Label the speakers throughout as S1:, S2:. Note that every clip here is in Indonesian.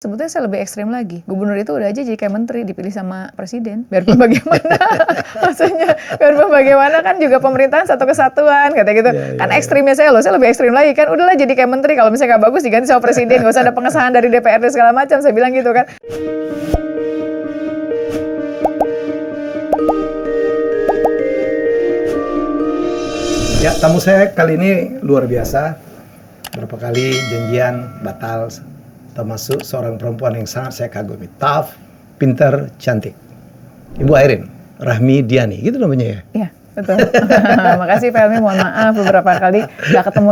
S1: Sebetulnya saya lebih ekstrim lagi. Gubernur itu udah aja jadi kayak menteri, dipilih sama presiden. Biarpun bagaimana, maksudnya biarpun bagaimana kan juga pemerintahan satu kesatuan, kata gitu. Kan ekstrimnya saya lebih ekstrim lagi kan. Udahlah jadi kayak menteri, kalau misalnya nggak bagus diganti sama presiden, nggak usah ada pengesahan dari DPRD segala macam. Saya bilang gitu kan.
S2: Ya, tamu saya kali ini luar biasa. Berapa kali janjian batal, termasuk seorang perempuan yang sangat saya kagumi. Tough, pintar, cantik. Ibu Airin Rahmi Diani, gitu namanya ya?
S1: Iya, betul. Makasih Pak Helmi, mohon maaf beberapa kali nggak ketemu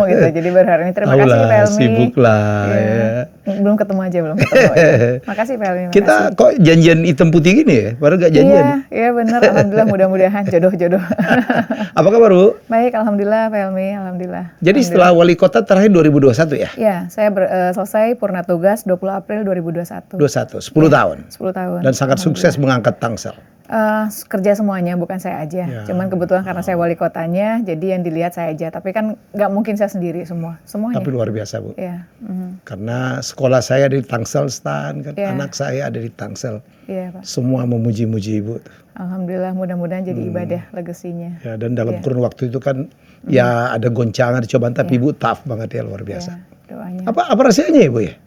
S1: gitu. Jadi baru hari ini terima kasih Pak Helmi.
S2: Sibuk lah ya.
S1: Belum ketemu aja, belum ketemu. Ya. Makasih Pak Helmi.
S2: Kita kok janjian hitam putih gini ya? Padahal nggak janjian.
S1: Iya benar. Alhamdulillah, mudah-mudahan jodoh.
S2: Apa kabar Bu?
S1: Baik, alhamdulillah Pak Helmi, alhamdulillah.
S2: Jadi setelah wali kota terakhir 2021 ya?
S1: Iya, saya selesai purna tugas 20 April 2021.
S2: 21, 10 tahun.
S1: 10 tahun.
S2: Dan sangat sukses mengangkat Tangsel.
S1: Kerja semuanya, bukan saya aja.
S2: Ya.
S1: Cuman kebetulan karena saya wali kotanya, jadi yang dilihat saya aja. Tapi kan nggak mungkin saya sendiri semuanya.
S2: Tapi luar biasa Bu.
S1: Iya.
S2: Karena sekolah saya di Tangsel Stan, kan
S1: Ya.
S2: anak saya ada di Tangsel.
S1: Iya Pak.
S2: Semua memuji-muji Ibu.
S1: Alhamdulillah, mudah-mudahan jadi ibadah legasinya.
S2: Ya, dan dalam kurun waktu itu kan ya ada goncangan, cobaan, tapi Ibu tough banget ya, luar biasa.
S1: Ya, doanya.
S2: Apa rahasianya Ibu ya?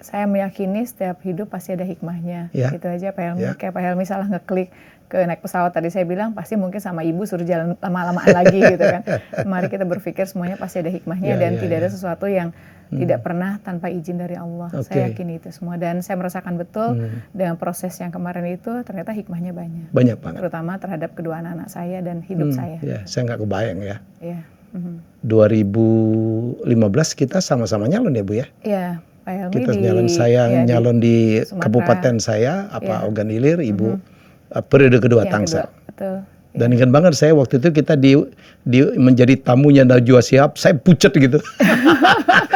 S1: Saya meyakini setiap hidup pasti ada hikmahnya.
S2: Ya.
S1: Gitu aja Pak Helmi.
S2: Ya.
S1: Kayak Pak Helmi salah ngeklik ke naik pesawat tadi saya bilang pasti mungkin sama ibu suruh jalan lama-lamaan lagi gitu kan. Mari kita berpikir semuanya pasti ada hikmahnya dan tidak ada sesuatu yang tidak pernah tanpa izin dari Allah. Saya yakin itu semua dan saya merasakan betul dengan proses yang kemarin itu ternyata hikmahnya banyak.
S2: Banyak banget.
S1: Terutama terhadap kedua anak-anak saya dan hidup saya.
S2: Ya, saya nggak kebayang ya.
S1: Iya.
S2: 2015 kita sama-sama nyalon ya Bu ya?
S1: Iya. Pak Helmi
S2: Kita nyalon di kabupaten saya, Ogan Ilir, Ibu periode kedua Tangsel.
S1: Betul.
S2: Dan ingat banget saya waktu itu kita menjadi tamunya Najwa Shihab, saya pucet gitu.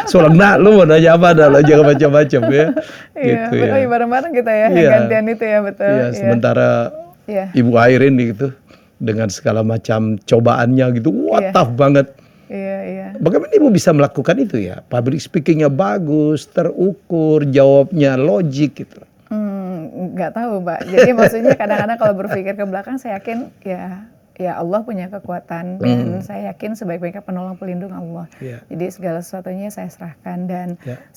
S2: Soalnya lu mau nanya apa dah, jangan macam-macam ya.
S1: Iya,
S2: gitu, ya.
S1: Bareng-bareng kita ya, gantian itu ya betul.
S2: Iya, sementara Ibu Airin gitu dengan segala macam cobaannya gitu, wah tough banget.
S1: Iya.
S2: Bagaimana Ibu bisa melakukan itu ya? Public speakingnya bagus, terukur, jawabnya logik gitu.
S1: Nggak tahu Pak. Jadi maksudnya kadang-kadang kalau berpikir ke belakang saya yakin ya Allah punya kekuatan dan saya yakin sebaik-baiknya penolong pelindung Allah. Jadi segala sesuatunya saya serahkan dan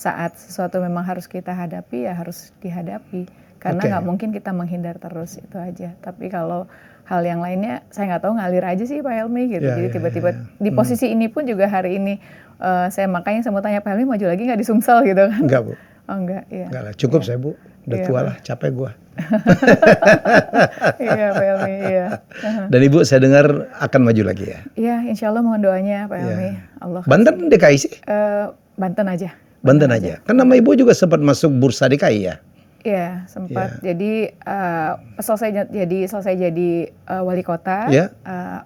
S1: saat sesuatu memang harus kita hadapi ya harus dihadapi. Karena nggak mungkin kita menghindar terus, itu aja. Tapi kalau hal yang lainnya saya nggak tahu, ngalir aja sih Pak Helmi gitu. Jadi tiba-tiba di posisi ini pun juga hari ini makanya saya mau tanya Pak Helmi maju lagi nggak di Sumsel gitu kan?
S2: Enggak Bu.
S1: Oh enggak, iya.
S2: Enggak lah, cukup saya Bu. Udah tua lah, capek gua.
S1: Iya Pak Helmi, iya.
S2: Dan Ibu saya dengar akan maju lagi ya?
S1: Iya, insya Allah mohon doanya Pak Helmi. Allah.
S2: Banten DKI sih?
S1: Banten aja.
S2: Banten aja. Kan nama Ibu juga sempat masuk bursa DKI ya?
S1: Iya, sempat. Jadi selesai jadi wali kota.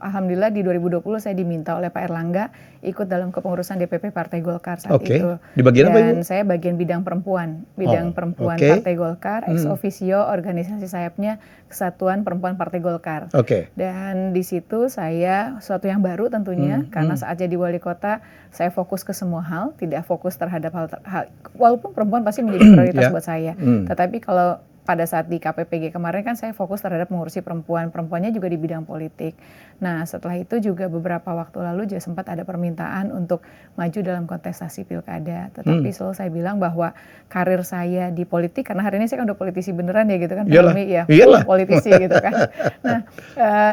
S1: Alhamdulillah di 2020 saya diminta oleh Pak Erlangga ikut dalam kepengurusan DPP Partai Golkar saat itu.
S2: Di bagian apa Ibu?
S1: Dan saya bagian bidang perempuan, Partai Golkar, ex officio organisasi sayapnya Kesatuan Perempuan Partai Golkar. Dan di situ saya sesuatu yang baru tentunya karena saat jadi wali kota saya fokus ke semua hal, tidak fokus terhadap hal walaupun perempuan pasti menjadi prioritas buat saya. Tetapi kalau pada saat di KPPG kemarin kan saya fokus terhadap mengurusi perempuannya juga di bidang politik. Nah setelah itu juga beberapa waktu lalu juga sempat ada permintaan untuk maju dalam kontestasi pilkada. Tetapi selalu saya bilang bahwa karir saya di politik, karena hari ini saya kan udah politisi beneran ya gitu kan.
S2: Iyalah.
S1: Politisi gitu kan. Nah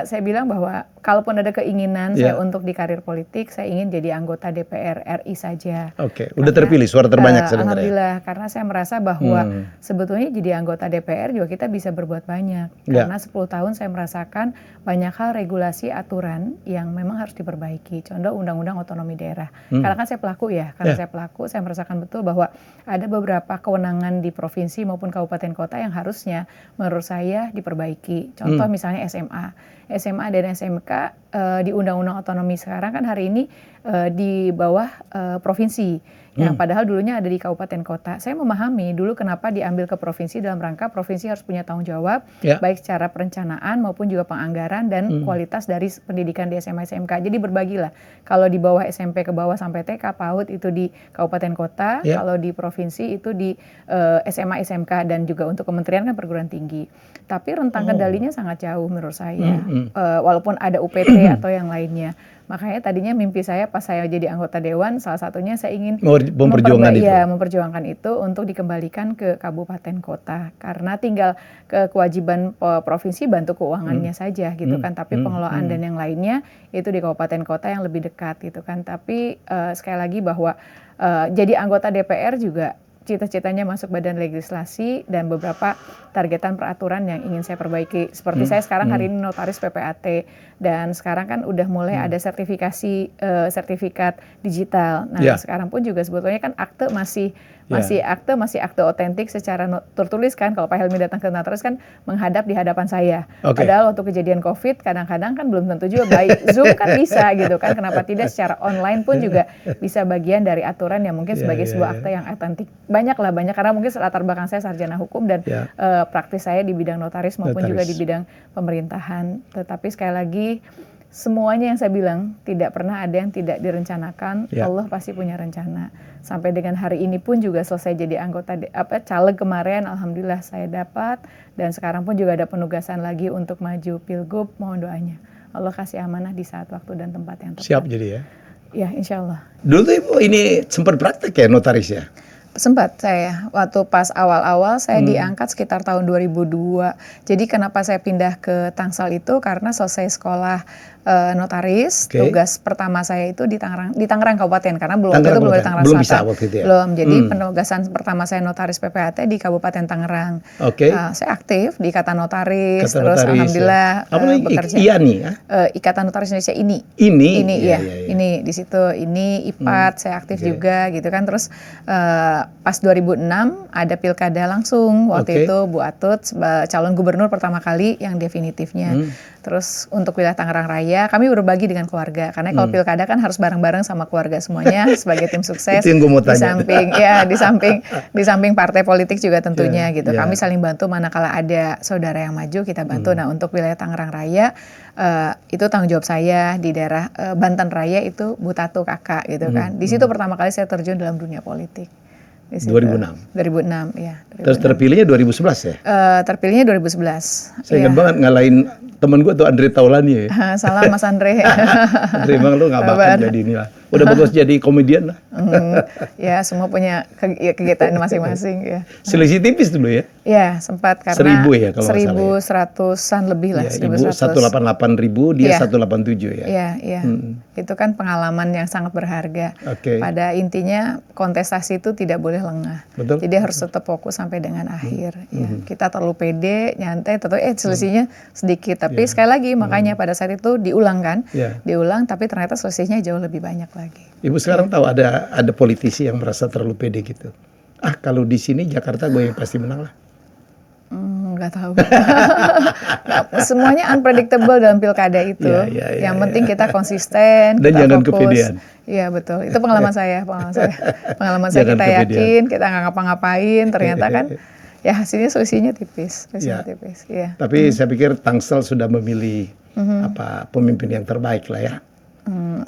S1: saya bilang bahwa kalaupun ada keinginan saya untuk di karir politik, saya ingin jadi anggota DPR RI saja.
S2: Udah terpilih suara terbanyak sebenarnya.
S1: Alhamdulillah, karena saya merasa bahwa sebetulnya jadi anggota DPR juga kita bisa berbuat banyak. Karena 10 tahun saya merasakan banyak hal regulasi aturan yang memang harus diperbaiki. Contoh undang-undang otonomi daerah. Karena kan saya pelaku ya, saya merasakan betul bahwa ada beberapa kewenangan di provinsi maupun kabupaten kota yang harusnya menurut saya diperbaiki. Contoh misalnya SMA dan SMK di undang-undang otonomi sekarang kan hari ini di bawah provinsi. Yang padahal dulunya ada di kabupaten kota. Saya memahami dulu kenapa diambil ke provinsi dalam rangka provinsi harus punya tanggung jawab, baik secara perencanaan maupun juga penganggaran dan kualitas dari pendidikan di SMA SMK. Jadi berbagilah. Kalau di bawah SMP ke bawah sampai TK, PAUD itu di kabupaten kota, kalau di provinsi itu di SMA SMK, dan juga untuk kementerian kan perguruan tinggi. Tapi rentang kendalinya sangat jauh menurut saya. Walaupun ada UPT atau yang lainnya. Makanya tadinya mimpi saya pas saya jadi anggota dewan, salah satunya saya ingin memperjuangkan itu untuk dikembalikan ke kabupaten kota, karena tinggal kewajiban provinsi bantu keuangannya saja gitu kan, tapi pengelolaan dan yang lainnya itu di kabupaten kota yang lebih dekat gitu kan. Tapi sekali lagi bahwa jadi anggota DPR juga cita-citanya masuk badan legislasi dan beberapa targetan peraturan yang ingin saya perbaiki. Seperti saya sekarang hari ini notaris PPAT, dan sekarang kan udah mulai ada sertifikasi sertifikat digital. Nah sekarang pun juga sebetulnya kan akte masih akte otentik secara tertulis kan. Kalau Pak Helmi datang ke notaris kan menghadap di hadapan saya. Padahal waktu kejadian COVID kadang-kadang kan belum tentu juga baik. Zoom kan bisa gitu kan. Kenapa tidak secara online pun juga bisa bagian dari aturan yang mungkin sebagai sebuah akte yang otentik. Banyak karena mungkin latar belakang saya sarjana hukum dan praktis saya di bidang notaris maupun juga di bidang pemerintahan. Tetapi sekali lagi semuanya yang saya bilang tidak pernah ada yang tidak direncanakan. Allah pasti punya rencana. Sampai dengan hari ini pun juga selesai jadi anggota caleg kemarin, alhamdulillah saya dapat, dan sekarang pun juga ada penugasan lagi untuk maju Pilgub. Mohon doanya Allah kasih amanah di saat waktu dan tempat yang tepat.
S2: Siap jadi ya?
S1: Ya, insya Allah.
S2: Dulu tuh Ibu ini sempat praktek ya notaris ya?
S1: Sempat saya, waktu pas awal-awal saya diangkat sekitar tahun 2002. Jadi kenapa saya pindah ke Tangsel itu karena selesai sekolah notaris, tugas pertama saya itu di Tangerang Kabupaten, karena belum ada Tangerang Selatan. Belum, jadi penugasan pertama saya notaris PPAT di Kabupaten Tangerang. Saya aktif di Ikatan Notaris, terus alhamdulillah bekerja. Ikatan Notaris Indonesia ini di situ IPAT saya aktif juga gitu kan. Terus pas 2006 ada pilkada langsung waktu itu Bu Atut calon gubernur pertama kali yang definitifnya. Terus untuk wilayah Tangerang Raya kami berbagi dengan keluarga, karena kalau pilkada kan harus bareng-bareng sama keluarga semuanya sebagai tim sukses. Di samping partai politik juga tentunya gitu. Kami saling bantu manakala ada saudara yang maju kita bantu. Nah untuk wilayah Tangerang Raya itu tanggung jawab saya. Di daerah Banten Raya itu Bu Tatu kakak gitu kan. Di situ pertama kali saya terjun dalam dunia politik.
S2: 2006
S1: ya. 2006.
S2: Terus terpilihnya 2011 ya?
S1: Terpilihnya 2011.
S2: Saya ingat banget ngalahin temen gue tuh Andre Taulani ya.
S1: Salam Mas Andre.
S2: Andre, emang lu gak bakal jadi inilah. Udah bagus jadi komedian lah.
S1: Ya semua punya kegiatan masing-masing ya.
S2: Selisih tipis dulu ya?
S1: Ya sempat, karena
S2: 1000 ya kalau nggak salah
S1: 1100-an lebih lah.
S2: Ya, Ibu 188.000, dia 187 ya?
S1: Iya. Itu kan pengalaman yang sangat berharga. Pada intinya kontestasi itu tidak boleh lengah. Betul. Jadi harus tetap fokus sampai dengan akhir. Ya. Kita terlalu pede, nyantai, selisihnya sedikit. Tapi sekali lagi makanya pada saat itu diulang kan? Diulang, tapi ternyata selisihnya jauh lebih banyak lagi.
S2: Ibu sekarang tahu ada politisi yang merasa terlalu pede gitu. Kalau di sini Jakarta gue yang pasti menang lah.
S1: Nggak tahu. Semuanya unpredictable dalam pilkada itu. Yang penting kita konsisten,
S2: dan
S1: kita
S2: jangan
S1: fokus.
S2: kepedean.
S1: Iya betul. Itu pengalaman saya. Pengalaman saya, kita yakin, kita nggak ngapa-ngapain, ternyata kan ya hasilnya selisihnya tipis.
S2: Tapi saya pikir Tangsel sudah memilih pemimpin yang terbaik lah ya.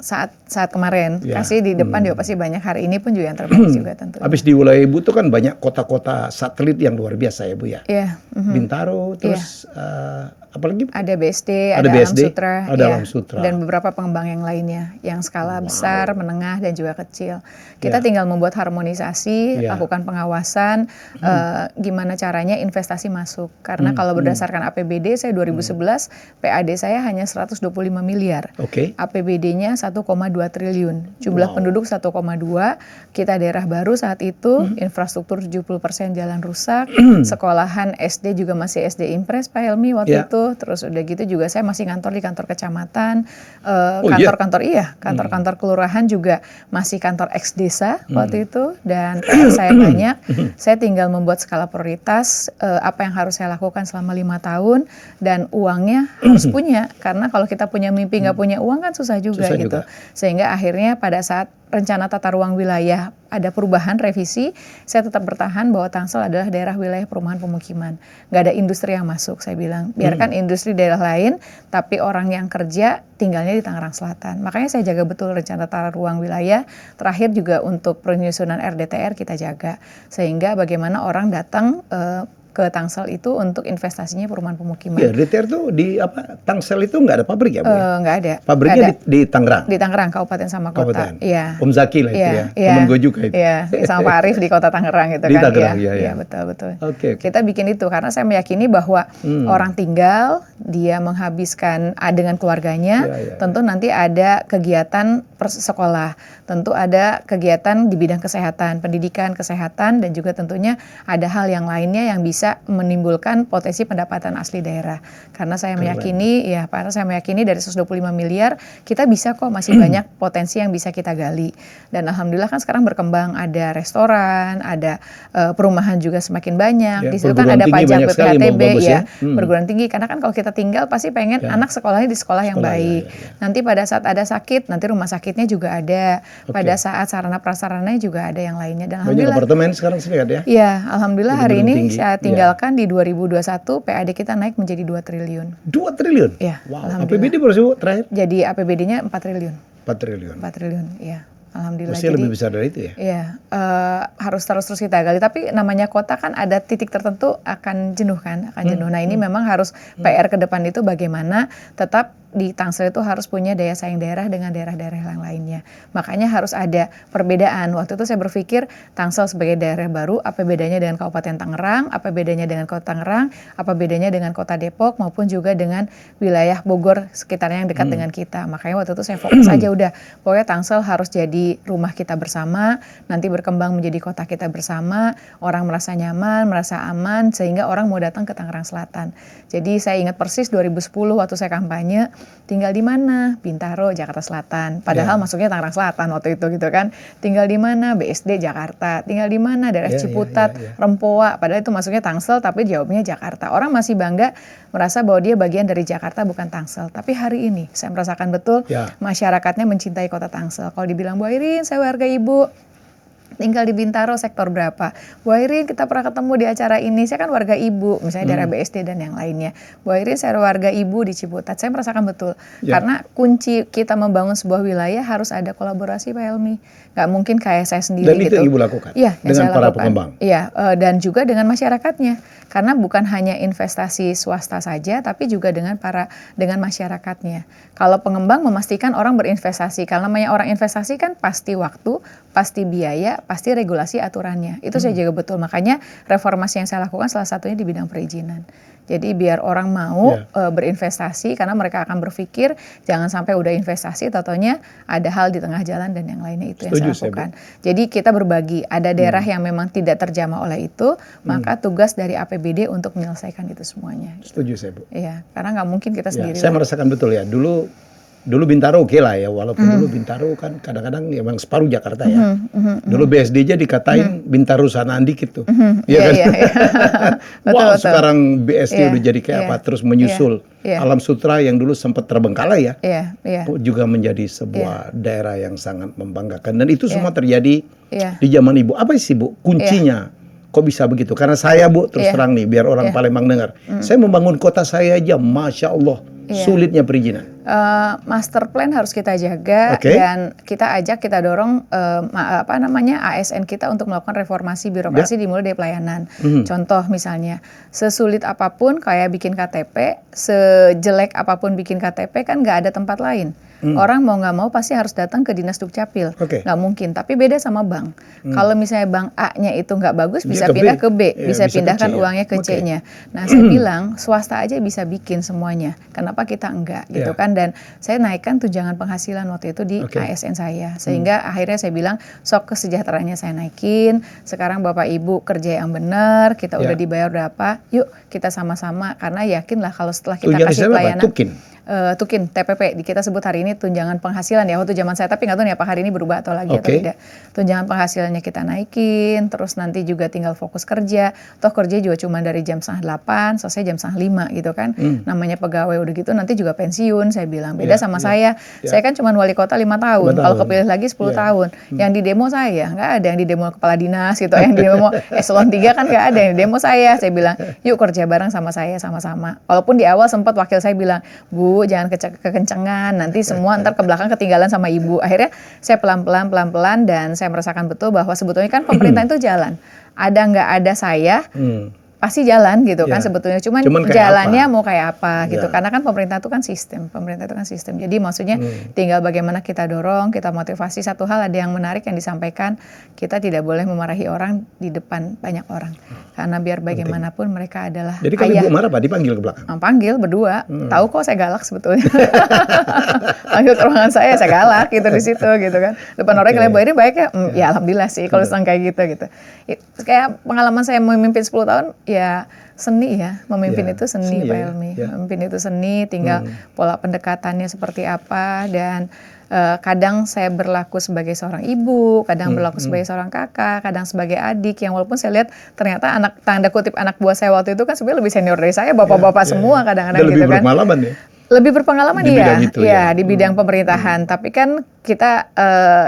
S1: Saat kemarin kasih di depan juga pasti banyak, hari ini pun juga yang terbaik juga tentu.
S2: Habis di wilayah Ibu tuh kan banyak kota-kota satelit yang luar biasa ya Bu ya. Bintaro, terus apalagi? Ada
S1: BSD, ada Alam Sutra, dan beberapa pengembang yang lainnya yang skala besar, menengah dan juga kecil. Kita tinggal membuat harmonisasi, lakukan pengawasan, gimana caranya investasi masuk. Karena kalau berdasarkan APBD saya 2011, PAD saya hanya 125 miliar. APBD-nya 1,2 triliun. Jumlah penduduk 1,2. Kita daerah baru saat itu, infrastruktur 70% jalan rusak, sekolahan SD juga masih SD Impres Pak Helmi waktu itu. Terus udah gitu juga saya masih ngantor di kantor kecamatan, kantor-kantor kelurahan juga masih kantor ex desa waktu itu, dan PR saya banyak. Saya tinggal membuat skala prioritas apa yang harus saya lakukan selama 5 tahun, dan uangnya harus punya, karena kalau kita punya mimpi nggak punya uang kan susah juga. juga gitu. Sehingga akhirnya pada saat rencana tata ruang wilayah ada perubahan revisi, saya tetap bertahan bahwa Tangsel adalah daerah wilayah perumahan pemukiman. Nggak ada industri yang masuk, saya bilang. Biarkan industri daerah lain, tapi orang yang kerja tinggalnya di Tangerang Selatan. Makanya saya jaga betul rencana tata ruang wilayah. Terakhir juga untuk penyusunan RDTR kita jaga. Sehingga bagaimana orang datang ke Tangsel itu untuk investasinya perumahan pemukiman.
S2: Ya, RDTR tuh di apa? Tangsel itu nggak ada pabrik ya, Bu?
S1: Nggak ada.
S2: Pabriknya di Tangerang?
S1: Di Tangerang, kabupaten sama kota.
S2: Iya. Om Zaki lah itu ya. Temen gue juga itu.
S1: Iya, sama Pak Arief di kota Tangerang gitu
S2: di
S1: kan.
S2: Tangerang, iya.
S1: Iya, betul.
S2: Okay.
S1: Kita bikin itu karena saya meyakini bahwa orang tinggal, dia menghabiskan dengan keluarganya, tentu nanti ada kegiatan sekolah, tentu ada kegiatan di bidang kesehatan, pendidikan, kesehatan, dan juga tentunya ada hal yang lainnya yang bisa menimbulkan potensi pendapatan asli daerah. Karena saya meyakini, dari 125 miliar, kita bisa kok masih banyak potensi yang bisa kita gali. Dan alhamdulillah kan sekarang berkembang, ada restoran, ada perumahan juga semakin banyak.
S2: Ya,
S1: di situ kan ada pajak BPHTB perguruan tinggi. Karena kan kalau kita tinggal pasti pengen anak sekolahnya di sekolah yang baik. Nanti pada saat ada sakit, nanti rumah sakitnya juga ada. Pada saat sarana prasarananya juga ada yang lainnya. Dan
S2: alhamdulillah. Banyak apartemen sekarang sih ya?
S1: Iya, alhamdulillah hari ini saya tinggalkan di 2021 PAD kita naik menjadi 2 triliun.
S2: 2 triliun?
S1: Iya.
S2: Wow. APBD berapa sih, Bu, terakhir?
S1: Jadi APBD-nya 4 triliun.
S2: 4 triliun.
S1: 4 triliun, iya. Alhamdulillah.
S2: Pasti lebih besar dari itu ya?
S1: Iya, harus terus kita gali. Tapi namanya kota kan ada titik tertentu akan jenuh kan, Nah ini memang harus PR ke depan itu bagaimana tetap di Tangsel itu harus punya daya saing daerah dengan daerah-daerah yang lainnya. Makanya harus ada perbedaan. Waktu itu saya berpikir Tangsel sebagai daerah baru, apa bedanya dengan Kabupaten Tangerang, apa bedanya dengan Kota Tangerang, apa bedanya dengan Kota Depok, maupun juga dengan wilayah Bogor sekitarnya yang dekat dengan kita. Makanya waktu itu saya fokus aja udah, pokoknya Tangsel harus jadi rumah kita bersama, nanti berkembang menjadi kota kita bersama, orang merasa nyaman, merasa aman, sehingga orang mau datang ke Tangerang Selatan. Jadi saya ingat persis 2010 waktu saya kampanye, tinggal di mana? Bintaro, Jakarta Selatan. Padahal masuknya Tangerang Selatan waktu itu gitu kan. Tinggal di mana? BSD Jakarta. Tinggal di mana? Daerah Ciputat, Rempoa. Padahal itu masuknya Tangsel tapi jawabnya Jakarta. Orang masih bangga merasa bahwa dia bagian dari Jakarta bukan Tangsel. Tapi hari ini saya merasakan betul masyarakatnya mencintai kota Tangsel. Kalau dibilang Bu Airin, saya warga ibu, tinggal di Bintaro sektor berapa? Bu Airin, kita pernah ketemu di acara ini, saya kan warga ibu, misalnya daerah BSD dan yang lainnya. Bu Airin, saya warga ibu di Ciputat. Saya merasakan betul, karena kunci kita membangun sebuah wilayah harus ada kolaborasi, Pak Helmi. Gak mungkin kayak saya sendiri.
S2: Dan itu
S1: gitu.
S2: Ibu lakukan?
S1: Iya,
S2: dengan para pengembang?
S1: Iya, dan juga dengan masyarakatnya. Karena bukan hanya investasi swasta saja, tapi juga dengan masyarakatnya. Kalau pengembang memastikan orang berinvestasi, kalau namanya orang investasi kan pasti waktu, pasti biaya, pasti regulasi aturannya. Itu saya jaga betul. Makanya reformasi yang saya lakukan salah satunya di bidang perizinan. Jadi biar orang mau berinvestasi, karena mereka akan berpikir jangan sampai udah investasi, totonya ada hal di tengah jalan dan yang lainnya itu yang saya lakukan. Jadi kita berbagi, ada daerah yang memang tidak terjamah oleh itu, maka tugas dari APBD untuk menyelesaikan itu semuanya.
S2: Setuju saya, Bu.
S1: Iya, karena nggak mungkin kita sendiri.
S2: Saya merasakan betul ya, dulu Bintaro oke lah ya, walaupun dulu Bintaro kan kadang-kadang memang separuh Jakarta ya. Dulu BSD aja dikatain Bintaro sanaan dikit tuh. Iya. Wow, sekarang BSD udah jadi kayak apa, terus menyusul Alam Sutra yang dulu sempat terbengkalai ya. Juga menjadi sebuah daerah yang sangat membanggakan. Dan itu semua terjadi di zaman Ibu. Apa sih, Bu, kuncinya? Kok bisa begitu? Karena saya, Bu, terus terang nih, biar orang Palembang dengar. Saya membangun kota saya aja, Masya Allah, sulitnya perizinan.
S1: Master plan harus kita jaga dan kita dorong ASN kita untuk melakukan reformasi birokrasi dimulai dari pelayanan. Contoh misalnya, sesulit apapun kayak bikin KTP, sejelek apapun bikin KTP kan nggak ada tempat lain. Orang mau nggak mau pasti harus datang ke Dinas Dukcapil. Nggak mungkin, tapi beda sama bank. Kalau misalnya bank A-nya itu nggak bagus, bisa pindah ke B, bisa pindahkan uangnya ke C-nya. Nah, saya bilang swasta aja bisa bikin semuanya. Kenapa kita enggak gitu kan? Dan saya naikkan tunjangan penghasilan waktu itu di ASN saya. Sehingga akhirnya saya bilang, sok kesejahteranya saya naikin. Sekarang Bapak Ibu kerja yang benar, kita udah dibayar berapa, yuk kita sama-sama. Karena yakinlah kalau setelah kita kasih pelayanan. Tukin, TPP, kita sebut hari ini tunjangan penghasilan ya waktu zaman saya, tapi nggak tahu nih apa hari ini berubah atau lagi atau tidak. Tunjangan penghasilannya kita naikin, terus nanti juga tinggal fokus kerja, toh kerja juga cuma dari jam 7:30, selesai jam 5:30 gitu kan. Namanya pegawai udah gitu nanti juga pensiun, saya bilang. Beda sama saya kan cuma wali kota 5 tahun, kalau kepilih lagi 10 tahun. Yang di demo saya, nggak ada yang di demo kepala dinas gitu, yang di demo eselon 3 kan nggak ada, yang di demo saya bilang, yuk kerja bareng sama saya sama-sama. Walaupun di awal sempat wakil saya bilang, Bu jangan kekencengan, nanti semua ntar ke belakang ketinggalan sama ibu. Akhirnya saya pelan-pelan dan saya merasakan betul bahwa sebetulnya kan pemerintah itu jalan. Ada nggak ada saya, pasti jalan gitu kan sebetulnya. Cuman jalannya mau kayak apa gitu. Karena kan pemerintah itu kan sistem. Jadi maksudnya tinggal bagaimana kita dorong, kita motivasi. Satu hal ada yang menarik yang disampaikan, kita tidak boleh memarahi orang di depan banyak orang. Karena biar bagaimanapun mereka adalah
S2: Jadi kalau ibu marah Pak dipanggil ke belakang?
S1: Panggil berdua. Tahu kok saya galak sebetulnya. Panggil ke ruangan saya galak gitu di situ gitu kan. Depan orang kalian Bu Eri baik ya? Ya alhamdulillah sih kalau sedang kayak gitu. Kayak pengalaman saya memimpin 10 tahun ya seni ya, memimpin itu seni Pak Helmy. Memimpin itu seni, tinggal pola pendekatannya seperti apa, dan kadang saya berlaku sebagai seorang ibu, kadang berlaku sebagai seorang kakak, kadang sebagai adik, yang walaupun saya lihat ternyata anak, tanda kutip anak buah saya waktu itu kan sebenarnya lebih senior dari saya, bapak-bapak semua kadang-kadang gitu kan.
S2: Lebih berpengalaman ya?
S1: Lebih berpengalaman di bidang pemerintahan. Tapi kan kita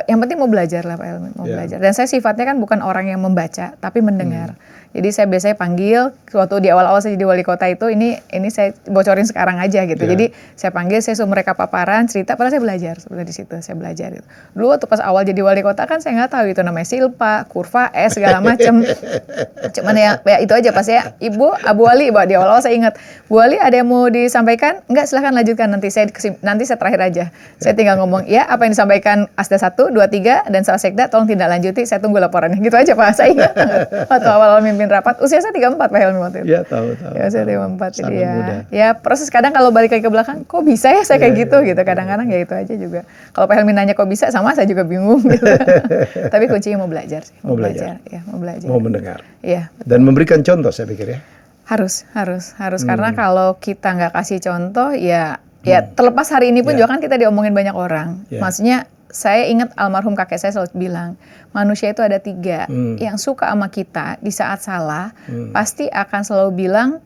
S1: yang penting mau belajar lah Pak Helmy, mau belajar. Dan saya sifatnya kan bukan orang yang membaca, tapi mendengar. Jadi saya biasanya panggil, waktu di awal-awal saya jadi wali kota itu, ini saya bocorin sekarang aja gitu. Jadi saya panggil, saya suruh mereka paparan, cerita, padahal saya belajar sebetulnya di situ, saya belajar gitu. Dulu waktu pas awal jadi wali kota kan saya nggak tahu itu namanya silpa, kurva, S segala macem. Cuman ya itu aja pas ya, Ibu, Abu Wali, di awal-awal saya ingat, Bu Wali ada yang mau disampaikan? Enggak, silahkan lanjutkan nanti saya terakhir aja. Saya tinggal ngomong, ya apa yang disampaikan Asda 1, 2, 3 dan salah sekda tolong tindak lanjuti, saya tunggu laporannya. Gitu aja Pak, saya ingat waktu awal-awal mimpin rapat. Usia saya 34 Pak Helmy waktu itu.
S2: Iya tahu.
S1: Ya usia 34 jadi ya proses kadang kalau balik lagi ke belakang, kok bisa ya saya kayak gitu. Kadang-kadang ya itu aja juga. Kalau Pak Helmy nanya kok bisa, sama saya juga bingung gitu. Tapi kuncinya mau belajar sih. Mau belajar. Mau
S2: mendengar.
S1: Iya.
S2: Dan memberikan contoh saya pikir ya.
S1: Harus karena kalau kita nggak kasih contoh ya terlepas hari ini pun juga kan kita diomongin banyak orang. Maksudnya saya ingat almarhum kakek saya selalu bilang, manusia itu ada 3, yang suka sama kita di saat salah, pasti akan selalu bilang,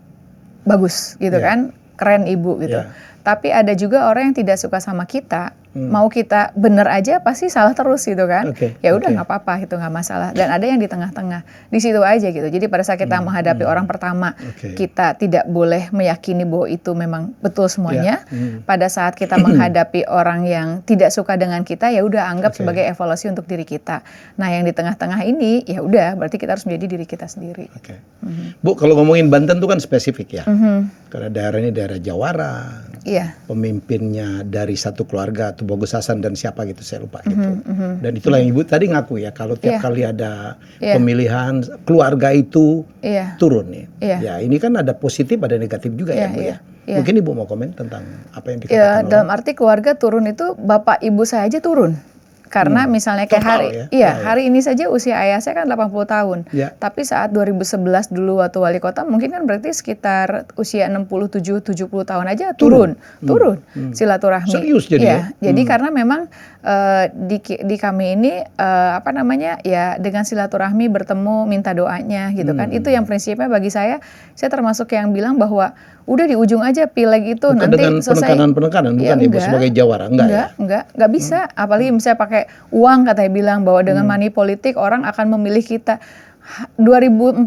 S1: bagus gitu kan, keren ibu gitu. Tapi ada juga orang yang tidak suka sama kita, mau kita bener aja pasti salah terus gitu kan. Ya udah nggak apa-apa, itu nggak masalah. Dan ada yang di tengah-tengah, di situ aja gitu. Jadi pada saat kita menghadapi orang pertama, kita tidak boleh meyakini bahwa itu memang betul semuanya. Pada saat kita menghadapi orang yang tidak suka dengan kita, ya udah anggap sebagai evaluasi untuk diri kita. Nah yang di tengah-tengah ini, ya udah berarti kita harus menjadi diri kita sendiri.
S2: Bu, kalau ngomongin Banten itu kan spesifik ya. Karena daerah ini daerah Jawara. Pemimpinnya dari satu keluarga atau Bogus Hasan dan siapa gitu saya lupa gitu. Dan itulah yang Ibu tadi ngaku ya, kalau tiap kali ada pemilihan keluarga itu turun ya. Ya ini kan ada positif ada negatif juga ya Bu ya. Mungkin Ibu mau komen tentang apa yang dikatakan orang?
S1: Dalam arti keluarga turun itu bapak ibu saya aja turun. Karena misalnya kayak hari ini saja usia ayah saya kan 80 tahun. Tapi saat 2011 dulu waktu wali kota mungkin kan berarti sekitar usia 67-70 tahun aja turun silaturahmi.
S2: Serius jadi ya?
S1: Jadi karena memang di kami ini dengan silaturahmi bertemu minta doanya gitu kan. Itu yang prinsipnya bagi saya termasuk yang bilang bahwa udah di ujung aja pileg itu
S2: bukan
S1: nanti
S2: dengan
S1: selesai.
S2: Penekanan bukan Ibu sebagai jawara
S1: enggak bisa. Apalagi misalnya pakai uang katanya bilang bahwa dengan money politik orang akan memilih kita. 2014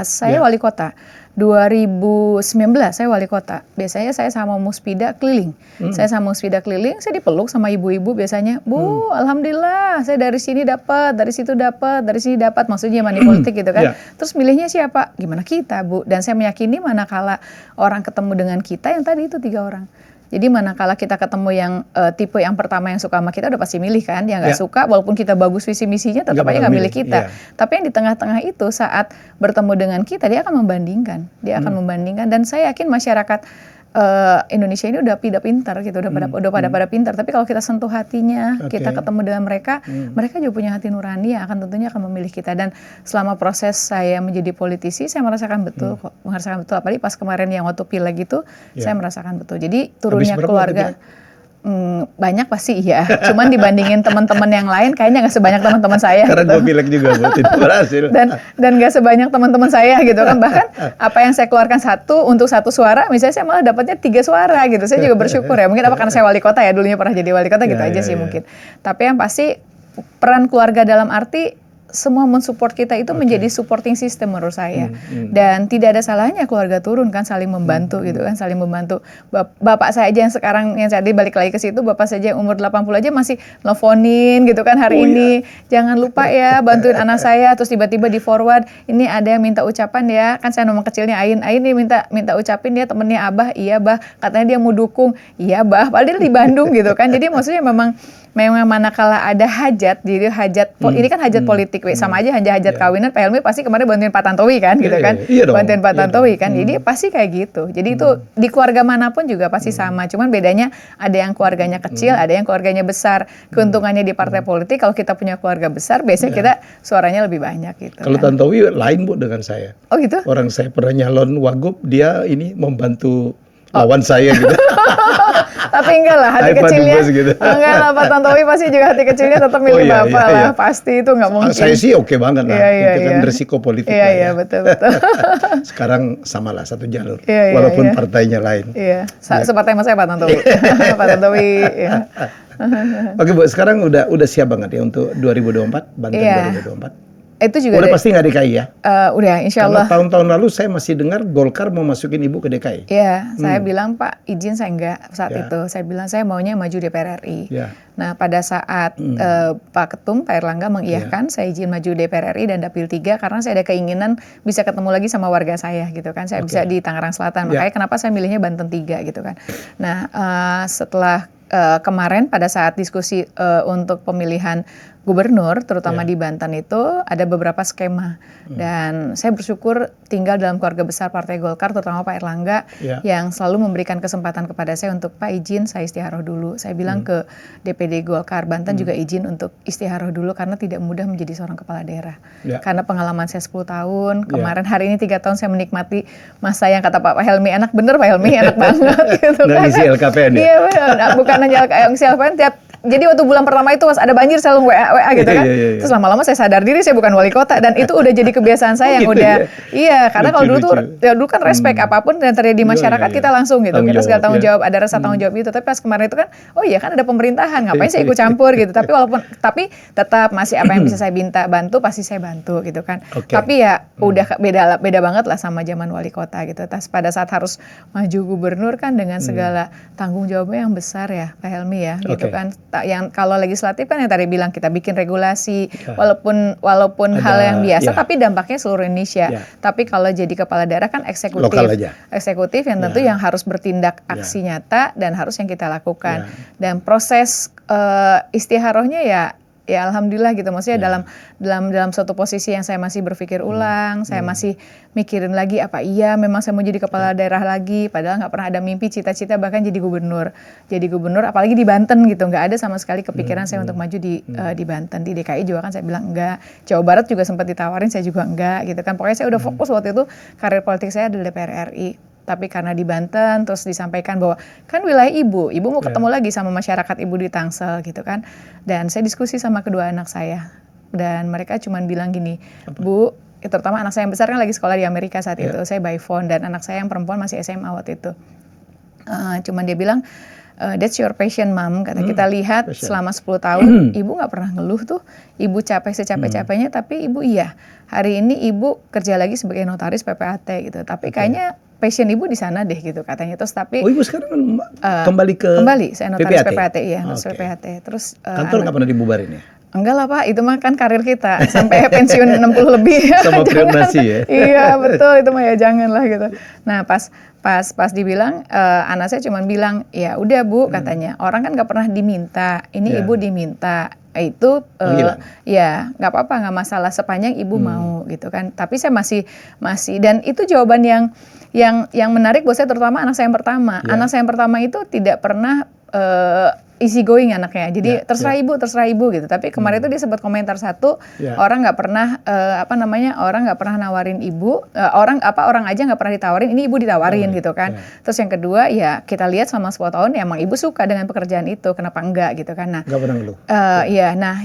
S1: saya wali kota. 2019 saya wali kota. Biasanya saya sama Muspida keliling. Saya sama Muspida keliling, saya dipeluk sama ibu-ibu biasanya. Bu, alhamdulillah saya dari sini dapat, dari situ dapat, dari sini dapat. Maksudnya money politik gitu kan. Terus milihnya siapa? Gimana kita, Bu? Dan saya meyakini manakala orang ketemu dengan kita yang tadi itu 3 orang. Jadi manakala kita ketemu yang tipe yang pertama yang suka sama kita udah pasti milih kan, yang nggak suka walaupun kita bagus visi misinya tetap aja nggak milih kita. Tapi yang di tengah-tengah itu saat bertemu dengan kita dia akan membandingkan, dan saya yakin masyarakat Indonesia ini udah pintar gitu, udah pada pintar. Tapi kalau kita sentuh hatinya, kita ketemu dengan mereka, mereka juga punya hati nurani yang tentunya akan memilih kita. Dan selama proses saya menjadi politisi, saya merasakan betul kok, Apalagi pas kemarin yang waktu pileg itu, saya merasakan betul. Jadi turunnya keluarga. Banyak pasti iya, cuman dibandingin teman-teman yang lain kayaknya nggak sebanyak teman-teman saya.
S2: Karena
S1: gitu.
S2: gue pileg juga tidak berhasil.
S1: Dan nggak sebanyak teman-teman saya gitu kan, bahkan apa yang saya keluarkan untuk satu suara, misalnya saya malah dapatnya 3 suara gitu. Saya juga bersyukur ya, mungkin karena saya wali kota ya, dulunya pernah jadi wali kota gitu aja sih mungkin. Tapi yang pasti peran keluarga dalam arti semua mensupport kita itu menjadi supporting system menurut saya. Dan tidak ada salahnya keluarga turun kan, saling membantu gitu kan, saling membantu. Bapak saya aja yang sekarang, yang tadi balik lagi ke situ, bapak saja yang umur 80 aja masih nelfonin gitu kan hari ini. Jangan lupa ya bantuin anak saya, terus tiba-tiba di forward, ini ada yang minta ucapan ya, kan saya nomor kecilnya Ain nih minta ucapin ya temennya Abah, iya Bah, katanya dia mau dukung, iya Bah, padahal di Bandung gitu kan. Jadi maksudnya memang manakala ada hajat, jadi ini kan hajat politik, sama aja hajat kawinan, Pak Helmi pasti kemarin bantuin Pak Tantowi kan, gitu kan, bantuin Pak Tantowi kan, jadi pasti kayak gitu. Jadi itu di keluarga manapun juga pasti sama, cuman bedanya ada yang keluarganya kecil, ada yang keluarganya besar. Keuntungannya di partai politik, kalau kita punya keluarga besar, biasanya kita suaranya lebih banyak gitu.
S2: Kalau
S1: kan.
S2: Tantowi lain Bu dengan saya.
S1: Oh gitu?
S2: Orang saya pernah nyalon wagub, dia ini membantu lawan saya gitu.
S1: Tapi enggak lah, hati kecilnya gitu. Enggak lah, Pak Tantowi pasti juga hati kecilnya tetap milih Bapak lah. Pasti itu nggak mungkin.
S2: Saya sih oke banget lah, itu kan resiko politik lah ya.
S1: Iya, betul.
S2: Sekarang samalah satu jalur, walaupun partainya lain.
S1: Iya, separtai sama saya Pak Tantowi. Pak Tantowi, ya.
S2: Oke Bu, sekarang udah siap banget ya untuk 2024, Banten 2024?
S1: Itu juga
S2: udah pasti nggak DKI ya?
S1: Udah, insya Allah.
S2: Karena tahun-tahun lalu saya masih dengar Golkar mau masukin Ibu ke DKI.
S1: Iya, saya bilang Pak izin saya enggak saat itu. Saya bilang saya maunya maju DPR RI. Nah pada saat Pak Ketum, Pak Erlangga mengiyakan, saya izin maju DPR RI dan Dapil 3 karena saya ada keinginan bisa ketemu lagi sama warga saya gitu kan. Saya bisa di Tangerang Selatan, makanya kenapa saya milihnya Banten 3 gitu kan. Nah setelah kemarin pada saat diskusi untuk pemilihan gubernur, terutama di Banten itu ada beberapa skema dan saya bersyukur tinggal dalam keluarga besar Partai Golkar, terutama Pak Erlangga yang selalu memberikan kesempatan kepada saya untuk Pak izin saya istiharoh dulu. Saya bilang ke DPD Golkar Banten juga izin untuk istiharoh dulu karena tidak mudah menjadi seorang kepala daerah. Karena pengalaman saya 10 tahun, kemarin hari ini 3 tahun saya menikmati masa yang kata Pak Helmi enak bener, Pak Helmi enak banget gitu kan.
S2: Ngisi LKPN ya?
S1: Iya, bukan hanya ngisi LKPN, jadi waktu bulan pertama itu pas ada banjir selalu WA gitu kan. Terus lama-lama saya sadar diri saya bukan wali kota dan itu udah jadi kebiasaan saya yang udah karena kalau dulu tuh dulu kan respect apapun yang terjadi di masyarakat kita langsung gitu. Kita segala tanggung jawab, ada rasa tanggung jawab itu. Tapi pas kemarin itu kan kan ada pemerintahan, ngapain saya ikut campur gitu. Tapi tetap masih apa yang bisa saya bantu pasti saya bantu gitu kan. Tapi ya udah beda banget lah sama zaman wali kota gitu. Pada saat harus maju gubernur kan dengan segala tanggung jawabnya yang besar ya Pak Helmi ya gitu kan. Yang kalau legislatif kan yang tadi bilang kita bikin regulasi walaupun hal yang biasa tapi dampaknya seluruh Indonesia. Tapi kalau jadi kepala daerah kan eksekutif yang tentu yang harus bertindak aksi nyata dan harus yang kita lakukan. Dan proses istiharohnya ya alhamdulillah gitu, maksudnya dalam suatu posisi yang saya masih berpikir ulang, saya masih mikirin lagi apa iya memang saya mau jadi kepala daerah lagi, padahal nggak pernah ada mimpi cita-cita bahkan jadi gubernur apalagi di Banten gitu, nggak ada sama sekali kepikiran saya untuk maju di Banten. Di DKI juga kan saya bilang enggak, Jawa Barat juga sempat ditawarin saya juga enggak gitu kan, pokoknya saya udah fokus waktu itu karir politik saya di DPR RI. Tapi karena di Banten terus disampaikan bahwa kan wilayah ibu mau ketemu lagi sama masyarakat ibu di Tangsel gitu kan. Dan saya diskusi sama kedua anak saya dan mereka cuma bilang gini, Bu, terutama anak saya yang besar kan lagi sekolah di Amerika saat itu, saya by phone, dan anak saya yang perempuan masih SMA waktu itu. Cuman dia bilang, that's your passion mom, kata kita lihat selama 10 tahun ibu nggak pernah ngeluh tuh, ibu capek secapek-capeknya tapi ibu hari ini ibu kerja lagi sebagai notaris PPAT gitu, tapi kayaknya passion ibu di sana deh gitu katanya. Terus tapi
S2: ibu sekarang kembali
S1: saya notaris PPAT PPAT. Terus
S2: kantor nggak pernah dibubarin ya?
S1: Enggak lah Pak, itu mah kan karir kita sampai pensiun 60 lebih.
S2: Sama privasi ya?
S1: Iya betul, itu mah ya jangan lah gitu. Nah pas dibilang, anak saya cuma bilang, ya udah Bu katanya, orang kan nggak pernah diminta, ini ibu diminta. Itu ya nggak apa-apa, nggak masalah sepanjang ibu mau gitu kan. Tapi saya masih dan itu jawaban yang yang menarik buat saya terutama anak saya yang pertama. Anak saya yang pertama itu tidak pernah easy going anaknya. Jadi terserah ibu gitu. Tapi kemarin itu dia sempat komentar satu, orang nggak pernah orang nggak pernah nawarin ibu, orang aja nggak pernah ditawarin, ini ibu ditawarin gitu kan. Terus yang kedua ya kita lihat selama 10 tahun ya emang ibu suka dengan pekerjaan itu, kenapa enggak gitu kan. Nah,
S2: nggak pernah ngeluh.
S1: Nah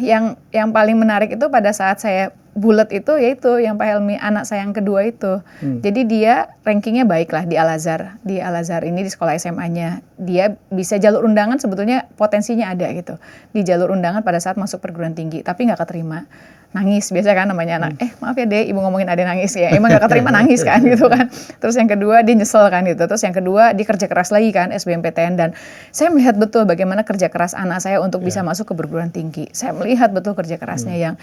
S1: yang paling menarik itu pada saat saya bulet itu yaitu yang Pak Helmi anak saya yang kedua itu. Jadi dia rankingnya baik lah di Al-Azhar. Di Al-Azhar ini di sekolah SMA-nya. Dia bisa jalur undangan sebetulnya potensinya ada gitu. Di jalur undangan pada saat masuk perguruan tinggi. Tapi nggak keterima. Nangis, biasa kan namanya anak, maaf ya Dek, ibu ngomongin ada nangis ya, emang gak keterima nangis kan gitu kan. Terus yang kedua dia nyesel kan gitu, terus yang kedua dia kerja keras lagi kan SBMPTN, dan saya melihat betul bagaimana kerja keras anak saya untuk bisa masuk ke perguruan tinggi. Saya melihat betul kerja kerasnya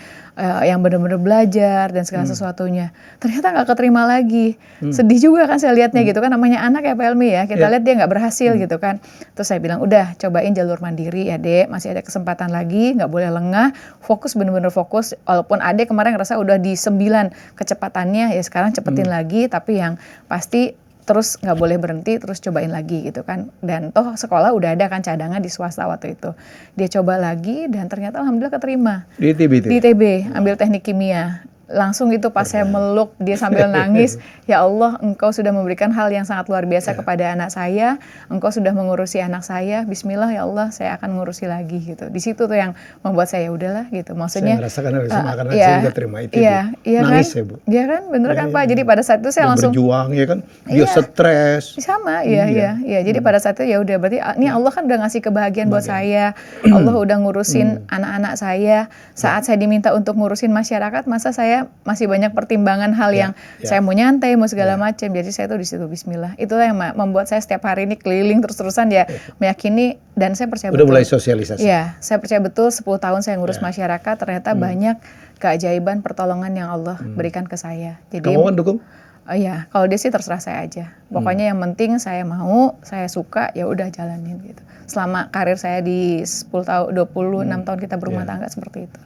S1: yang benar-benar belajar dan segala sesuatunya. Ternyata gak keterima lagi, sedih juga kan saya lihatnya gitu kan, namanya anak ya Pak Helmi ya, kita lihat dia gak berhasil gitu kan. Terus saya bilang udah cobain jalur mandiri ya Dek, masih ada kesempatan lagi, gak boleh lengah, fokus benar-benar fokus. Walaupun Ade kemarin ngerasa udah di 9 kecepatannya, ya sekarang cepetin lagi, tapi yang pasti terus nggak boleh berhenti, terus cobain lagi gitu kan. Dan toh sekolah udah ada kan cadangan di swasta waktu itu. Dia coba lagi dan ternyata alhamdulillah keterima.
S2: Di ITB?
S1: Di ITB, ambil teknik kimia. Langsung itu pas saya meluk dia sambil nangis, ya Allah engkau sudah memberikan hal yang sangat luar biasa kepada anak saya, engkau sudah mengurusi anak saya, bismillah ya Allah saya akan ngurusi lagi gitu. Di situ tuh yang membuat saya udahlah gitu, maksudnya
S2: saya merasakan saya juga terima itu nangis
S1: kan?
S2: ya Bu.
S1: Iya kan, bener kan Pak, jadi pada saat itu saya langsung
S2: berjuang ya kan, dia stres
S1: sama, iya. Jadi pada saat itu ya udah berarti ini Allah kan udah ngasih kebahagiaan buat saya, Allah udah ngurusin anak-anak saya, saat saya diminta untuk ngurusin masyarakat, masa saya masih banyak pertimbangan hal yang saya mau nyantai, mau segala macam. Jadi saya tuh di situ bismillah. Itulah yang membuat saya setiap hari ini keliling terus-terusan meyakini, dan saya percaya
S2: udah mulai sosialisasi.
S1: Iya, saya percaya betul 10 tahun saya ngurus masyarakat, ternyata banyak keajaiban pertolongan yang Allah berikan ke saya. Jadi
S2: kamu kan dukung?
S1: Iya, kalau dia sih terserah saya aja. Pokoknya yang penting saya mau, saya suka, ya udah jalanin gitu. Selama karir saya di 10 tahun, 26 tahun kita berumah tangga seperti itu.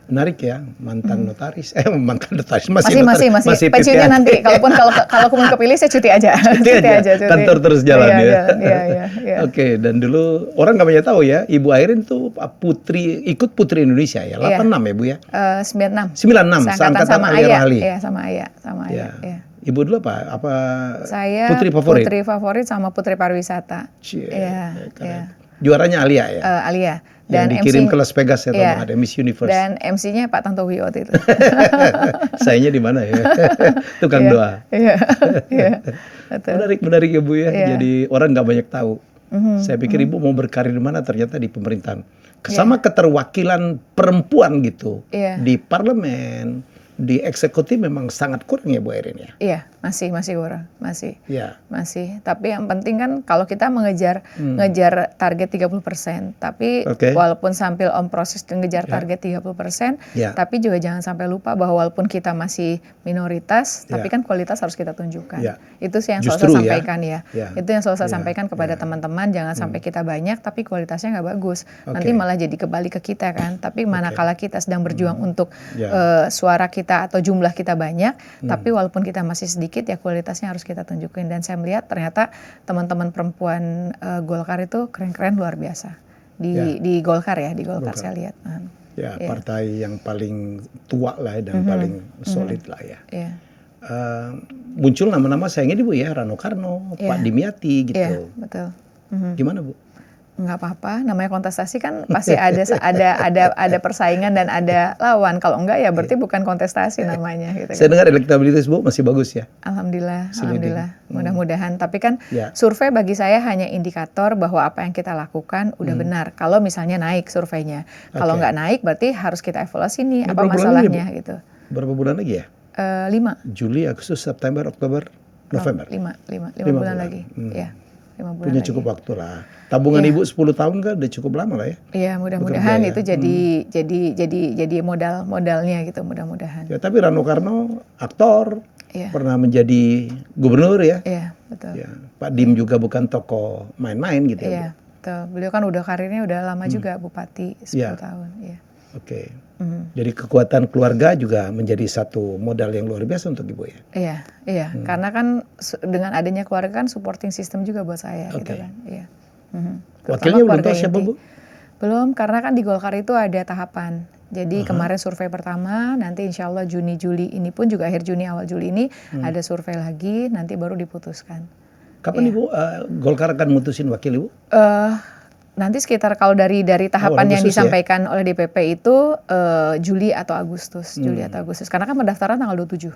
S2: Menarik ya, mantan notaris. Mantan notaris
S1: masih pensiunnya nanti. Kalaupun kalau kepilih saya cuti aja. Cuti aja.
S2: Kantor terus jalan
S1: Iya.
S2: Oke, dan dulu orang nggak banyak tahu ya, Ibu Airin tuh ikut Putri Indonesia ya, 86 ya Bu ya?
S1: 96.
S2: 96, seangkatan sama Ayah Ali.
S1: Iya, sama Ayah. Iya.
S2: Ibu dulu apa
S1: saya
S2: putri favorit?
S1: Putri favorit sama putri pariwisata. Iya.
S2: Juaranya Alia ya?
S1: Alia.
S2: Dan dikirim ke Las Vegas ya, ada Miss Universe.
S1: Dan MC-nya Pak Tantowi waktu itu.
S2: Sayanya di mana ya? Tukang doa.
S1: Iya.
S2: Menarik ya Bu ya. Jadi orang nggak banyak tahu. Saya pikir Ibu mau berkarir di mana, ternyata di pemerintahan. Sama keterwakilan perempuan gitu di parlemen, di eksekutif memang sangat kurang ya Bu Airin ya?
S1: Iya, masih kurang, masih.
S2: Iya.
S1: Masih, tapi yang penting kan kalau kita ngejar target 30%, tapi walaupun sambil on proses ngejar target 30%, tapi juga jangan sampai lupa bahwa walaupun kita masih minoritas, tapi kan kualitas harus kita tunjukkan. Itu sih yang selalu saya sampaikan ya. Itu yang selalu saya sampaikan kepada teman-teman, jangan sampai kita banyak tapi kualitasnya nggak bagus. Nanti malah jadi kebalik ke kita kan. Tapi manakala kita sedang berjuang untuk suara kita atau jumlah kita banyak, tapi walaupun kita masih sedikit ya kualitasnya harus kita tunjukin. Dan saya melihat ternyata teman-teman perempuan Golkar itu keren-keren luar biasa di Golkar ya, di Golkar saya lihat.
S2: Partai yang paling tua lah dan paling solid lah ya. Muncul nama-nama sayangnya Bu ya, Rano Karno, Pak Dimyati gitu.
S1: Iya, betul.
S2: Gimana Bu?
S1: Nggak apa-apa, namanya kontestasi kan pasti ada persaingan dan ada lawan. Kalau enggak ya berarti bukan kontestasi namanya gitu.
S2: Saya dengar elektabilitas Bu masih bagus ya.
S1: Alhamdulillah. Mudah-mudahan. Tapi kan survei bagi saya hanya indikator bahwa apa yang kita lakukan udah benar. Kalau misalnya naik surveinya. Kalau nggak naik berarti harus kita evaluasi nih apa masalahnya gitu.
S2: Berapa bulan lagi ya?
S1: 5.
S2: Juli, Agustus, September, Oktober, November.
S1: 5 bulan lagi. Ya. 5 bulan
S2: punya
S1: lagi.
S2: Cukup waktu lah. Tabungan Ibu 10 tahun kan udah cukup lama lah ya.
S1: Iya, mudah-mudahan itu jadi modalnya gitu, mudah-mudahan.
S2: Ya, tapi Rano Karno aktor, pernah menjadi gubernur ya.
S1: Iya, betul.
S2: Ya, Pak Dim juga bukan tokoh main-main gitu ya.
S1: Iya, betul. Beliau kan udah karirnya udah lama juga bupati 10 tahun, iya.
S2: Oke. Jadi kekuatan keluarga juga menjadi satu modal yang luar biasa untuk Ibu ya.
S1: Iya. Karena kan dengan adanya keluarga kan supporting system juga buat saya gitu kan. Iya.
S2: Wakilnya belum tahu siapa Bu?
S1: Belum, karena kan di Golkar itu ada tahapan. Jadi kemarin survei pertama, nanti insya Allah Juni-Juli ini pun juga akhir Juni awal Juli ini ada survei lagi, nanti baru diputuskan.
S2: Kapan Ibu Golkar akan mutusin wakil Ibu?
S1: Nanti sekitar kalau dari tahapan yang disampaikan oleh DPP itu Juli atau Agustus, Karena kan pendaftaran tanggal 27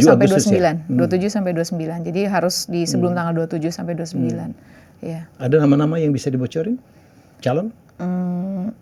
S1: sampai 29, 27 sampai 29. Jadi harus di sebelum tanggal 27 sampai 29. Ya. Ada
S2: nama-nama yang bisa dibocorin? Calon?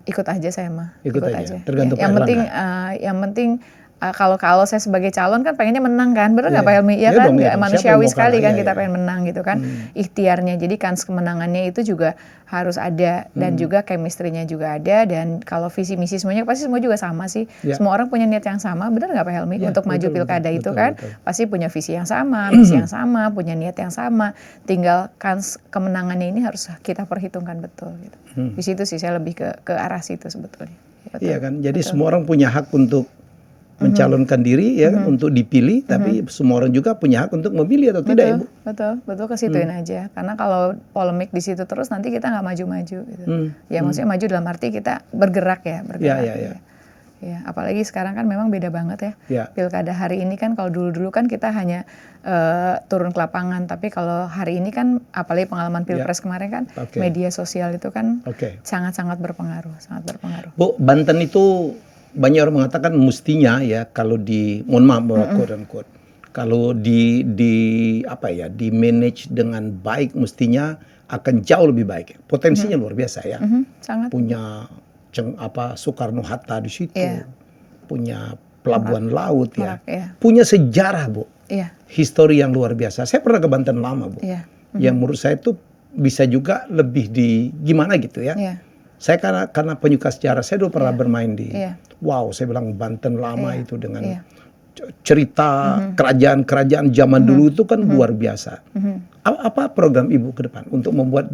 S1: Ikut aja saya mah.
S2: Ikut aja. Tergantung
S1: yang penting kalau saya sebagai calon kan pengennya menang kan, bener nggak Pak Helmi? Ya kan, nggak manusiawi sekali kan kita pengen menang gitu kan, ikhtiarnya. Jadi kans kemenangannya itu juga harus ada dan juga chemistry-nya juga ada, dan kalau visi misi semuanya pasti semua juga sama sih. Semua orang punya niat yang sama, bener nggak Pak Helmi? Untuk maju pilkada itu kan pasti punya visi yang sama, misi yang sama, punya niat yang sama. Tinggal kans kemenangannya ini harus kita perhitungkan betul. Gitu. Di situ sih saya lebih ke arah situ sebetulnya.
S2: Iya kan, jadi semua orang punya hak untuk mencalonkan diri ya untuk dipilih, tapi semua orang juga punya hak untuk memilih atau tidak, Ibu.
S1: Betul ke situin aja. Karena kalau polemik di situ terus nanti kita nggak maju-maju gitu. Ya maksudnya maju dalam arti kita bergerak ya. Ya, apalagi sekarang kan memang beda banget ya. Pilkada hari ini kan kalau dulu kan kita hanya turun ke lapangan, tapi kalau hari ini kan apalagi pengalaman Pilpres kemarin kan media sosial itu kan sangat-sangat berpengaruh,
S2: Bu, Banten itu banyak orang mengatakan mestinya ya kalau mohon maaf quote-unquote, kalau di manage dengan baik mestinya akan jauh lebih baik. Potensinya luar biasa ya.
S1: Sangat.
S2: Punya Soekarno Hatta di situ. Punya pelabuhan laut ya. Punya sejarah, Bu. Histori yang luar biasa. Saya pernah ke Banten lama, Bu. Yang menurut saya itu bisa juga lebih gimana gitu ya. Saya karena penyuka sejarah, saya dulu pernah bermain di saya bilang Banten lama itu dengan cerita kerajaan-kerajaan zaman dulu itu kan luar biasa. Apa program Ibu ke depan untuk membuat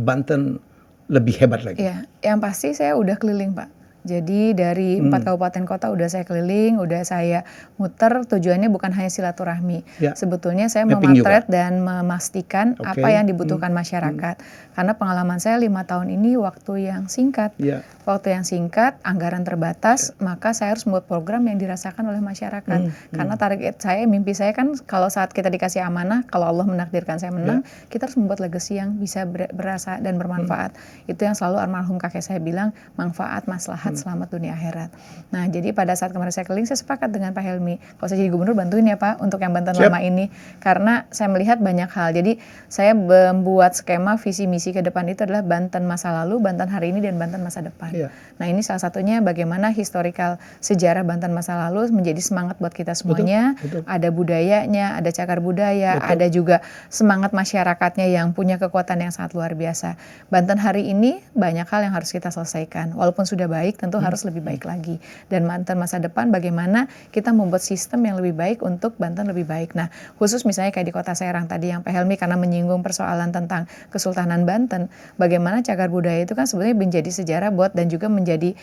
S2: Banten lebih hebat lagi?
S1: Yang pasti saya udah keliling, Pak. Jadi dari 4 kabupaten kota udah saya keliling, udah saya muter, tujuannya bukan hanya silaturahmi. Sebetulnya saya memotret dan memastikan apa yang dibutuhkan masyarakat. Karena pengalaman saya 5 tahun ini waktu yang singkat. Waktu yang singkat, anggaran terbatas, maka saya harus membuat program yang dirasakan oleh masyarakat. Karena target saya, mimpi saya kan kalau saat kita dikasih amanah, kalau Allah menakdirkan saya menang, kita harus membuat legacy yang bisa berasa dan bermanfaat. Itu yang selalu almarhum kakek saya bilang, manfaat, maslahat, selamat dunia akhirat. Nah, jadi pada saat kemarin saya keliling, saya sepakat dengan Pak Helmi. Kalau saya jadi gubernur, bantuin ya Pak untuk yang Banten lama ini. Karena saya melihat banyak hal. Jadi saya membuat skema visi misi ke depan itu adalah Banten masa lalu, Banten hari ini, dan Banten masa depan. Nah, ini salah satunya bagaimana historical sejarah Banten masa lalu menjadi semangat buat kita semuanya. Ada budayanya, ada cagar budaya, ada juga semangat masyarakatnya yang punya kekuatan yang sangat luar biasa. Banten hari ini banyak hal yang harus kita selesaikan. Walaupun sudah baik, tentu harus lebih baik lagi. Dan Banten masa depan bagaimana kita membuat sistem yang lebih baik untuk Banten lebih baik. Nah, khusus misalnya kayak di Kota Serang tadi yang Pak Helmi karena menyinggung persoalan tentang Kesultanan Banten, bagaimana cagar budaya itu kan sebenarnya menjadi sejarah buat dan juga menjadi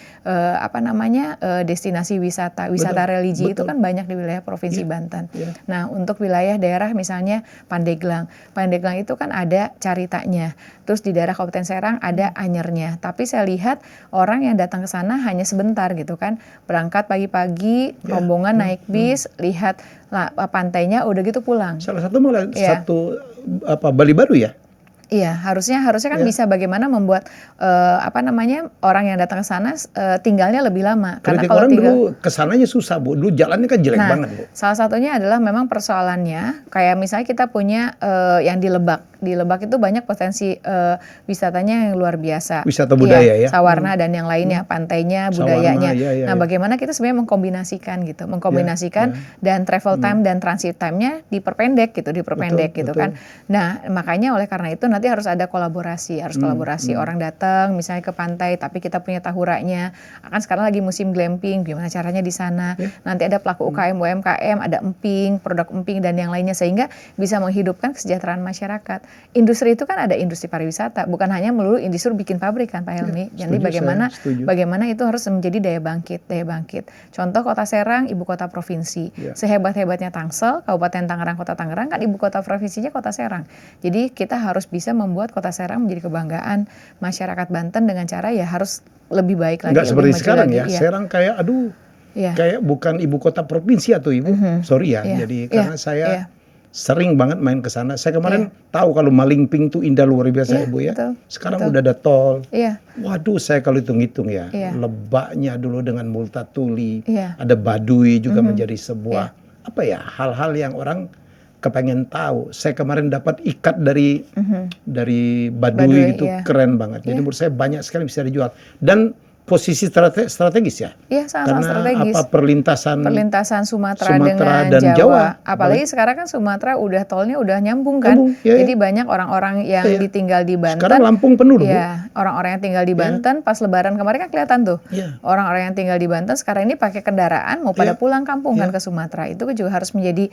S1: destinasi wisata religi itu kan banyak di wilayah Provinsi Banten. Nah, untuk wilayah daerah misalnya Pandeglang itu kan ada caritanya. Terus di daerah Kabupaten Serang ada anyernya. Tapi saya lihat orang yang datang ke sana hanya sebentar gitu kan, berangkat pagi-pagi, rombongan naik bis, lihat pantainya, udah gitu pulang.
S2: Salah satu malah Bali Baru ya.
S1: Iya, harusnya kan bisa bagaimana membuat orang yang datang ke sana tinggalnya lebih lama.
S2: Karena kalau dulu kesananya susah, Bu. Dulu jalannya kan jelek banget, Bu.
S1: Salah satunya adalah memang persoalannya kayak misalnya kita punya yang di Lebak. Di Lebak itu banyak potensi wisatanya yang luar biasa.
S2: Wisata budaya ya.
S1: Sawarna dan yang lainnya, pantainya, budayanya. Nah, bagaimana kita sebenarnya mengkombinasikan dan travel time dan transit time-nya diperpendek gitu kan. Nah, makanya oleh karena itu nanti nanti harus ada kolaborasi, orang datang misalnya ke pantai tapi kita punya tahuranya. Akan sekarang lagi musim glamping, gimana caranya di sana? Nanti ada pelaku UKM, UMKM, ada emping, produk emping dan yang lainnya sehingga bisa menghidupkan kesejahteraan masyarakat. Industri itu kan ada industri pariwisata, bukan hanya melulu industri bikin pabrik kan Pak Helmi. Jadi bagaimana itu harus menjadi daya bangkit. Contoh Kota Serang, ibu kota provinsi. Sehebat-hebatnya Tangsel, Kabupaten Tangerang, Kota Tangerang kan ibu kota provinsinya Kota Serang. Jadi kita harus bisa membuat Kota Serang menjadi kebanggaan masyarakat Banten dengan cara ya harus lebih baik lagi.
S2: Nggak seperti sekarang ya. Serang kayak kayak bukan ibu kota provinsi atau ibu. Sorry ya. Jadi karena saya sering banget main ke sana. Saya kemarin tahu kalau Malingping tuh indah luar biasa Ibu ya. Sekarang udah ada tol. Waduh, saya kalau hitung-hitung ya, Lebaknya dulu dengan Multatuli, ada Baduy juga menjadi sebuah hal-hal yang orang kepengen tahu. Saya kemarin dapat ikat dari Baduy gitu, keren banget. Jadi menurut saya banyak sekali bisa dijual. Dan posisi strategis ya?
S1: Iya, sangat strategis.
S2: Apa
S1: perlintasan Sumatera dengan Jawa. Apalagi sekarang kan Sumatera udah tolnya udah nyambung kan. Jadi banyak orang-orang yang ditinggal di Banten.
S2: Sekarang Lampung penuh loh.
S1: Orang-orang yang tinggal di Banten pas Lebaran kemarin kan kelihatan tuh. Orang-orang yang tinggal di Banten sekarang ini pakai kendaraan mau pada pulang kampung kan ke Sumatera. Itu juga harus menjadi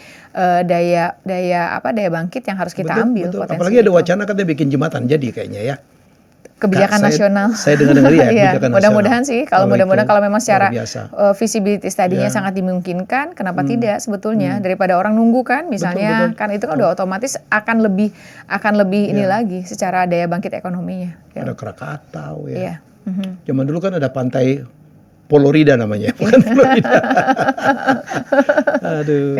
S1: daya bangkit yang harus kita ambil.
S2: Apalagi ada wacana katanya bikin jembatan jadi kayaknya ya.
S1: Kebijakan nasional.
S2: Saya dengar ya kebijakan
S1: mudah-mudahan sih kalau memang secara visibility study-nya sangat dimungkinkan, kenapa tidak sebetulnya daripada orang nunggu kan misalnya kan itu kan udah otomatis akan lebih ini lagi secara daya bangkit ekonominya.
S2: Ada Krakatau ya. Zaman dulu kan ada pantai Polorida namanya, bukan Florida. Aduh.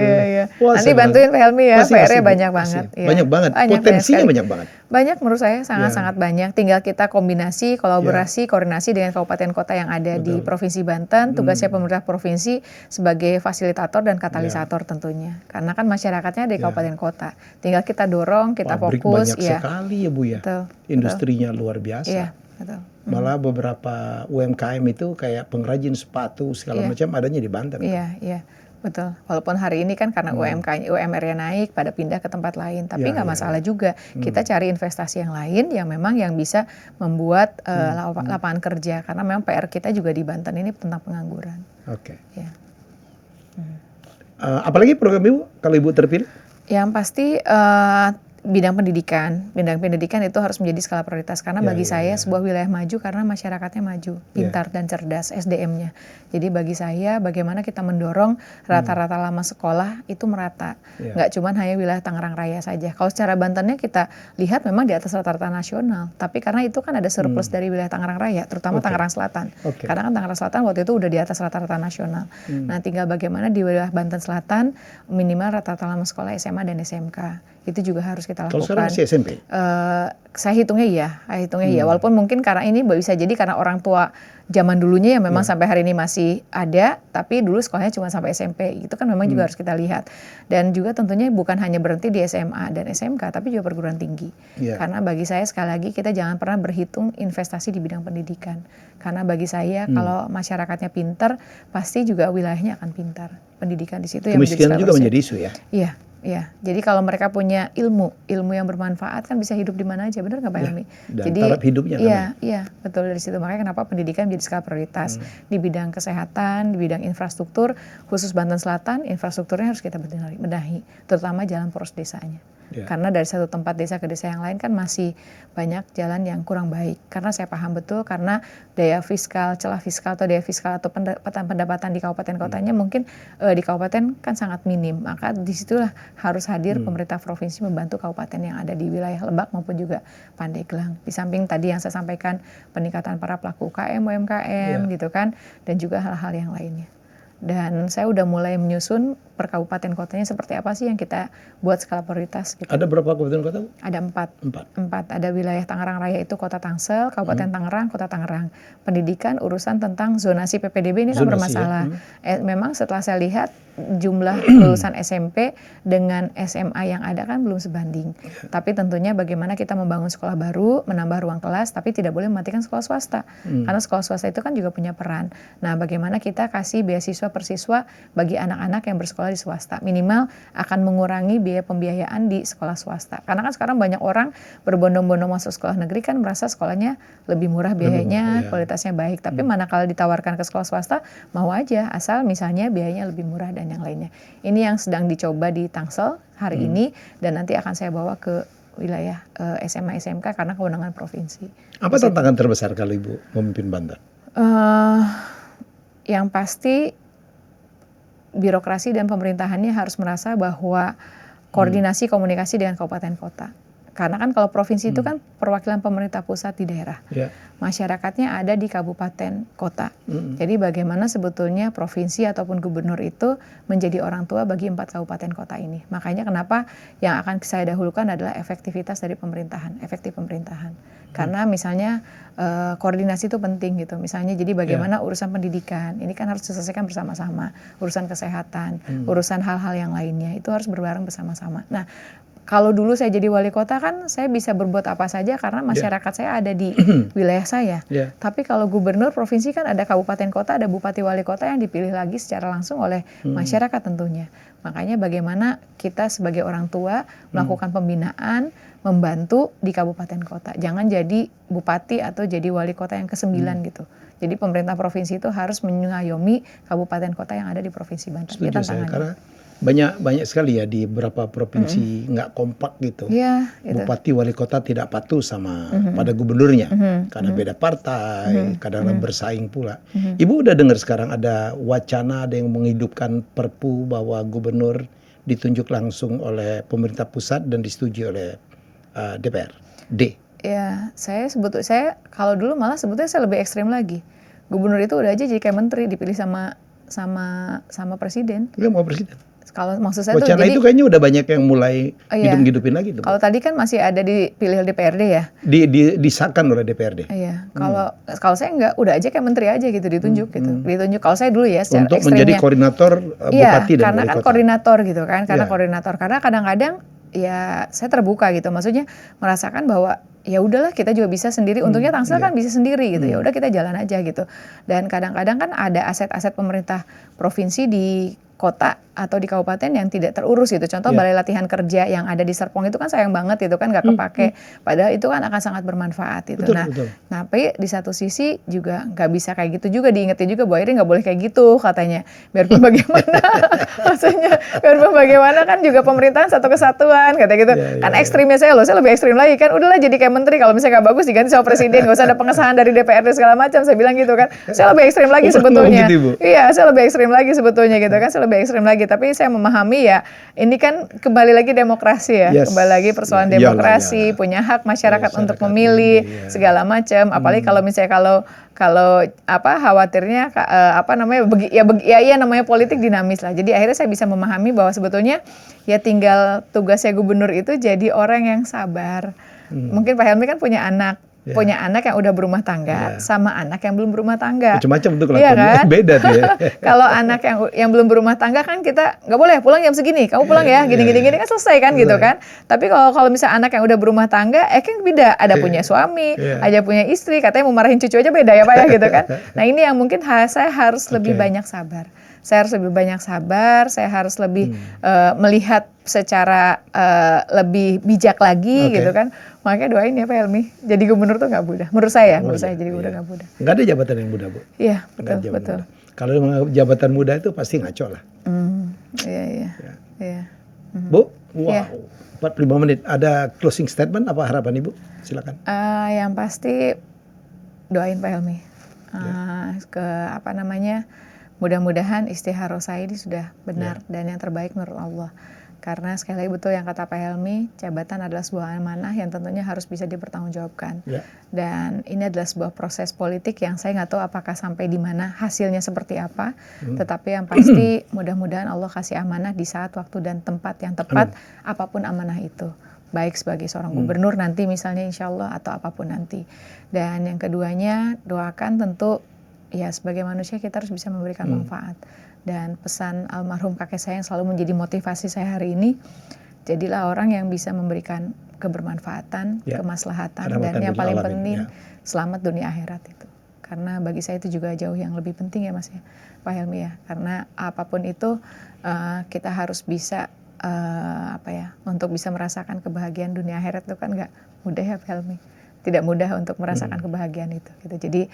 S1: Nanti bantuin Pak Helmi ya, PR-nya banyak banget.
S2: Banyak banget, potensinya banyak banget.
S1: Banyak menurut saya, sangat-sangat banyak. Tinggal kita kombinasi, kolaborasi, koordinasi dengan kabupaten kota yang ada di Provinsi Banten. Tugasnya pemerintah provinsi sebagai fasilitator dan katalisator tentunya. Karena kan masyarakatnya dari kabupaten kota. Tinggal kita dorong, kita fokus.
S2: Banyak sekali ya Bu ya. Industrinya luar biasa.
S1: Iya, betul.
S2: Malah beberapa UMKM itu kayak pengrajin sepatu segala macam adanya di Banten.
S1: Iya, betul. Walaupun hari ini kan karena UMR-nya naik pada pindah ke tempat lain, tapi nggak masalah juga. Kita cari investasi yang lain yang memang yang bisa membuat lapangan kerja. Karena memang PR kita juga di Banten ini tentang pengangguran.
S2: Oke. Apalagi program Ibu kalau Ibu terpilih?
S1: Yang pasti bidang pendidikan itu harus menjadi skala prioritas karena bagi saya sebuah wilayah maju karena masyarakatnya maju, pintar dan cerdas SDM-nya. Jadi bagi saya bagaimana kita mendorong rata-rata lama sekolah itu merata, nggak cuma hanya wilayah Tangerang Raya saja. Kalau secara Bantennya kita lihat memang di atas rata-rata nasional, tapi karena itu kan ada surplus dari wilayah Tangerang Raya, terutama Tangerang Selatan. Karena kan Tangerang Selatan waktu itu udah di atas rata-rata nasional. Nah tinggal bagaimana di wilayah Banten Selatan minimal rata-rata lama sekolah SMA dan SMK. Itu juga harus kita lakukan.
S2: Kalau sekarang masih SMP?
S1: Saya hitungnya iya. Walaupun mungkin karena ini bisa jadi karena orang tua zaman dulunya yang memang sampai hari ini masih ada, tapi dulu sekolahnya cuma sampai SMP. Itu kan memang juga harus kita lihat. Dan juga tentunya bukan hanya berhenti di SMA dan SMK, tapi juga perguruan tinggi. Karena bagi saya sekali lagi kita jangan pernah berhitung investasi di bidang pendidikan. Karena bagi saya kalau masyarakatnya pintar, pasti juga wilayahnya akan pintar. Pendidikan di situ yang menjadi
S2: kemiskinan juga menjadi isu ya?
S1: Iya, jadi kalau mereka punya ilmu yang bermanfaat kan bisa hidup di mana aja, benar nggak Pak Helmi?
S2: Dan taraf hidupnya kan?
S1: Iya, betul dari situ. Makanya kenapa pendidikan menjadi skala prioritas di bidang kesehatan, di bidang infrastruktur, khusus Banten Selatan, infrastrukturnya harus kita benahi, terutama jalan poros desanya. Karena dari satu tempat desa ke desa yang lain kan masih banyak jalan yang kurang baik. Karena saya paham betul karena daya fiskal, celah fiskal atau daya fiskal atau pendapatan di kabupaten kotanya mungkin di kabupaten kan sangat minim. Maka disitulah harus hadir pemerintah provinsi membantu kabupaten yang ada di wilayah Lebak maupun juga Pandeglang. Di samping tadi yang saya sampaikan peningkatan para pelaku UKM, UMKM gitu kan, dan juga hal-hal yang lainnya. Dan saya udah mulai menyusun per kabupaten kotanya seperti apa sih yang kita buat skala prioritas. Gitu.
S2: Ada berapa kabupaten kota?
S1: Ada 4. Ada wilayah Tangerang Raya itu Kota Tangsel, Kabupaten Tangerang, Kota Tangerang. Pendidikan urusan tentang zonasi PPDB ini kan bermasalah. Memang setelah saya lihat jumlah lulusan SMP dengan SMA yang ada kan belum sebanding. Tapi tentunya bagaimana kita membangun sekolah baru, menambah ruang kelas, tapi tidak boleh mematikan sekolah swasta. Karena sekolah swasta itu kan juga punya peran. Nah, bagaimana kita kasih beasiswa persiswa bagi anak-anak yang bersekolah sekolah di swasta. Minimal akan mengurangi biaya pembiayaan di sekolah swasta. Karena kan sekarang banyak orang berbondong-bondong masuk sekolah negeri kan merasa sekolahnya lebih murah biayanya, kualitasnya baik. Tapi manakala ditawarkan ke sekolah swasta, mau aja asal misalnya biayanya lebih murah dan yang lainnya. Ini yang sedang dicoba di Tangsel hari ini dan nanti akan saya bawa ke wilayah SMA SMK karena kewenangan provinsi.
S2: Apa tantangan terbesar kalau Ibu memimpin Banten?
S1: Yang pasti birokrasi dan pemerintahannya harus merasa bahwa koordinasi komunikasi dengan kabupaten kota. Karena kan kalau provinsi itu kan perwakilan pemerintah pusat di daerah. Masyarakatnya ada di kabupaten kota. Jadi bagaimana sebetulnya provinsi ataupun gubernur itu menjadi orang tua bagi 4 kabupaten kota ini. Makanya kenapa yang akan saya dahulukan adalah efektivitas dari pemerintahan, efektif pemerintahan. Karena misalnya koordinasi itu penting gitu. Misalnya jadi bagaimana urusan pendidikan, ini kan harus diselesaikan bersama-sama. Urusan kesehatan, urusan hal-hal yang lainnya, itu harus berbareng bersama-sama. Nah, kalau dulu saya jadi wali kota kan saya bisa berbuat apa saja karena masyarakat saya ada di wilayah saya. Tapi kalau gubernur provinsi kan ada kabupaten kota, ada bupati wali kota yang dipilih lagi secara langsung oleh masyarakat tentunya. Makanya bagaimana kita sebagai orang tua melakukan pembinaan, membantu di kabupaten kota. Jangan jadi bupati atau jadi wali kota yang ke-9 gitu. Jadi pemerintah provinsi itu harus mengayomi kabupaten kota yang ada di Provinsi Banten.
S2: Setuju saya, karena banyak sekali ya di beberapa provinsi nggak kompak gitu. Bupati wali kota tidak patuh sama pada gubernurnya karena beda partai, kadang-kadang bersaing pula. Ibu udah dengar sekarang ada wacana ada yang menghidupkan perpu bahwa gubernur ditunjuk langsung oleh pemerintah pusat dan disetujui oleh DPRD.
S1: Ya, saya kalau dulu malah sebetulnya saya lebih ekstrim lagi. Gubernur itu udah aja jadi kayak menteri dipilih sama presiden.
S2: Iya, mau presiden.
S1: Kalau maksud saya
S2: wacana itu kayaknya udah banyak yang mulai hidup-hidupin lagi tuh.
S1: Kalau tadi kan masih ada dipilih DPRD ya.
S2: Disahkan oleh DPRD.
S1: Iya. Kalau saya enggak, udah aja kayak menteri aja gitu ditunjuk gitu. Ditunjuk kalau saya dulu ya secara
S2: untuk
S1: ekstrimnya.
S2: Menjadi koordinator bupati dan
S1: karena
S2: wali
S1: kan
S2: kota.
S1: koordinator gitu kan. Karena kadang-kadang ya saya terbuka gitu. Maksudnya merasakan bahwa ya udahlah kita juga bisa sendiri. Untungnya Tangsel kan bisa sendiri gitu. Ya udah kita jalan aja gitu. Dan kadang-kadang kan ada aset-aset pemerintah provinsi di kota atau di kabupaten yang tidak terurus gitu. Contoh balai latihan kerja yang ada di Serpong itu kan sayang banget itu kan nggak kepake. Padahal itu kan akan sangat bermanfaat itu.
S2: Betul.
S1: Tapi di satu sisi juga nggak bisa kayak gitu juga, diingetin juga bahwa ini nggak boleh kayak gitu katanya. Biarpun bagaimana, maksudnya biarpun bagaimana kan juga pemerintahan satu kesatuan kata gitu. Kan ekstrimnya saya lebih ekstrim lagi kan. Udahlah jadi kayak menteri kalau misalnya nggak bagus diganti sama presiden, nggak usah ada pengesahan dari DPRD segala macam. Saya bilang gitu kan. Saya lebih ekstrim lagi sebetulnya. Iya, saya lebih ekstrim lagi sebetulnya gitu kan. Saya lebih ekstrim lagi. Tapi saya memahami ya ini kan kembali lagi demokrasi ya. Kembali lagi persoalan demokrasi, punya hak masyarakat untuk memilih segala macam. Apalagi kalau misalnya kalau khawatirnya namanya politik dinamis lah. Jadi akhirnya saya bisa memahami bahwa sebetulnya ya tinggal tugasnya gubernur itu jadi orang yang sabar. Mungkin Pak Helmi kan punya anak yang udah berumah tangga sama anak yang belum berumah tangga.
S2: Macam-macam tuh kelakuannya, kan? Beda tuh ya.
S1: Kalau anak yang belum berumah tangga kan kita nggak boleh pulang jam segini, kamu pulang ya, gini kan selesai kan gitu kan. Tapi kalau misalnya anak yang udah berumah tangga, kan beda, ada punya suami, ada punya istri, katanya mau marahin cucu aja beda ya Pak ya gitu kan. Nah ini yang mungkin saya harus lebih banyak sabar. Saya harus lebih banyak sabar, saya harus lebih melihat secara lebih bijak lagi gitu kan. Makanya doain ya Pak Helmi, jadi gubernur tuh nggak mudah. Menurut saya jadi gubernur nggak mudah.
S2: Nggak ada jabatan yang mudah, Bu.
S1: Iya, betul.
S2: Kalau jabatan muda itu pasti ngaco lah.
S1: Iya.
S2: Bu, 45 menit. Ada closing statement apa harapan Ibu? Silakan.
S1: Yang pasti doain Pak Helmi. Mudah-mudahan istikharah saya ini sudah benar dan yang terbaik menurut Allah. Karena sekali lagi betul yang kata Pak Helmi, jabatan adalah sebuah amanah yang tentunya harus bisa dipertanggungjawabkan. Dan ini adalah sebuah proses politik yang saya nggak tahu apakah sampai di mana, hasilnya seperti apa. Tetapi yang pasti mudah-mudahan Allah kasih amanah di saat, waktu, dan tempat yang tepat, apapun amanah itu. Baik sebagai seorang gubernur nanti misalnya insya Allah atau apapun nanti. Dan yang keduanya doakan tentu ya sebagai manusia kita harus bisa memberikan manfaat. Dan pesan almarhum kakek saya yang selalu menjadi motivasi saya hari ini, jadilah orang yang bisa memberikan kebermanfaatan, kemaslahatan, dan yang paling penting selamat dunia akhirat itu. karena bagi saya itu juga jauh yang lebih penting ya Mas ya, Pak Helmi ya. Karena apapun itu kita harus bisa untuk bisa merasakan kebahagiaan dunia akhirat itu kan nggak mudah ya Pak Helmi. Tidak mudah untuk merasakan kebahagiaan itu gitu. Jadi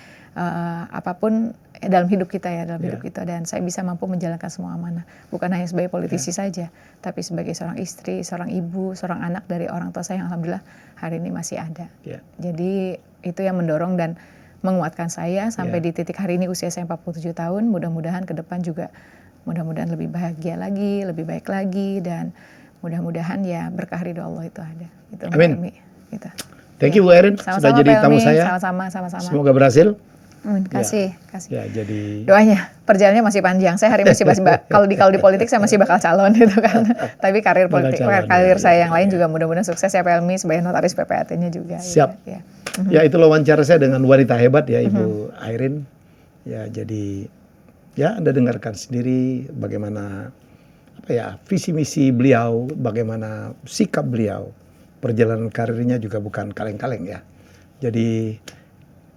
S1: apapun dalam hidup kita ya, dalam hidup kita, dan saya bisa mampu menjalankan semua amanah, bukan hanya sebagai politisi saja, tapi sebagai seorang istri, seorang ibu, seorang anak dari orang tua saya yang alhamdulillah hari ini masih ada. Jadi itu yang mendorong dan menguatkan saya sampai di titik hari ini usia saya 47 tahun, mudah-mudahan ke depan juga mudah-mudahan lebih bahagia lagi, lebih baik lagi, dan mudah-mudahan ya berkah ridho Allah itu ada. Gitu,
S2: amin.
S1: Gitu.
S2: Thank you Bu Erin sudah jadi tamu saya.
S1: Sama-sama.
S2: Semoga berhasil.
S1: Kasih.
S2: Ya, jadi
S1: doanya perjalanannya masih panjang. Saya hari masih kalau di politik saya masih bakal calon gitu kan. Tapi karir politik, karir saya yang lain juga mudah-mudahan sukses ya Pak Helmi sebagai notaris PPAT-nya juga.
S2: Siap. Ya itu wawancara saya dengan wanita hebat ya Ibu Erin. Ya jadi ya Anda dengarkan sendiri bagaimana visi misi beliau, bagaimana sikap beliau. Perjalanan karirnya juga bukan kaleng-kaleng ya. Jadi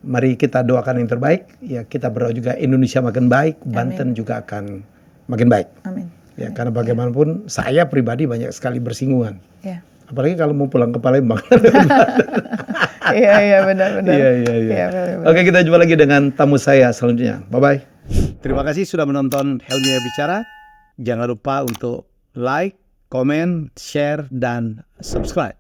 S2: mari kita doakan yang terbaik. Ya kita berdoa juga Indonesia makin baik, Banten juga akan makin baik.
S1: Amin.
S2: Ya karena bagaimanapun saya pribadi banyak sekali bersinggungan.
S1: Ya.
S2: Apalagi kalau mau pulang ke Palembang.
S1: Iya benar.
S2: Iya. Oke, kita jumpa lagi dengan tamu saya selanjutnya. Bye bye. Terima kasih sudah menonton Helmi Bicara. Jangan lupa untuk like, komen, share, dan subscribe.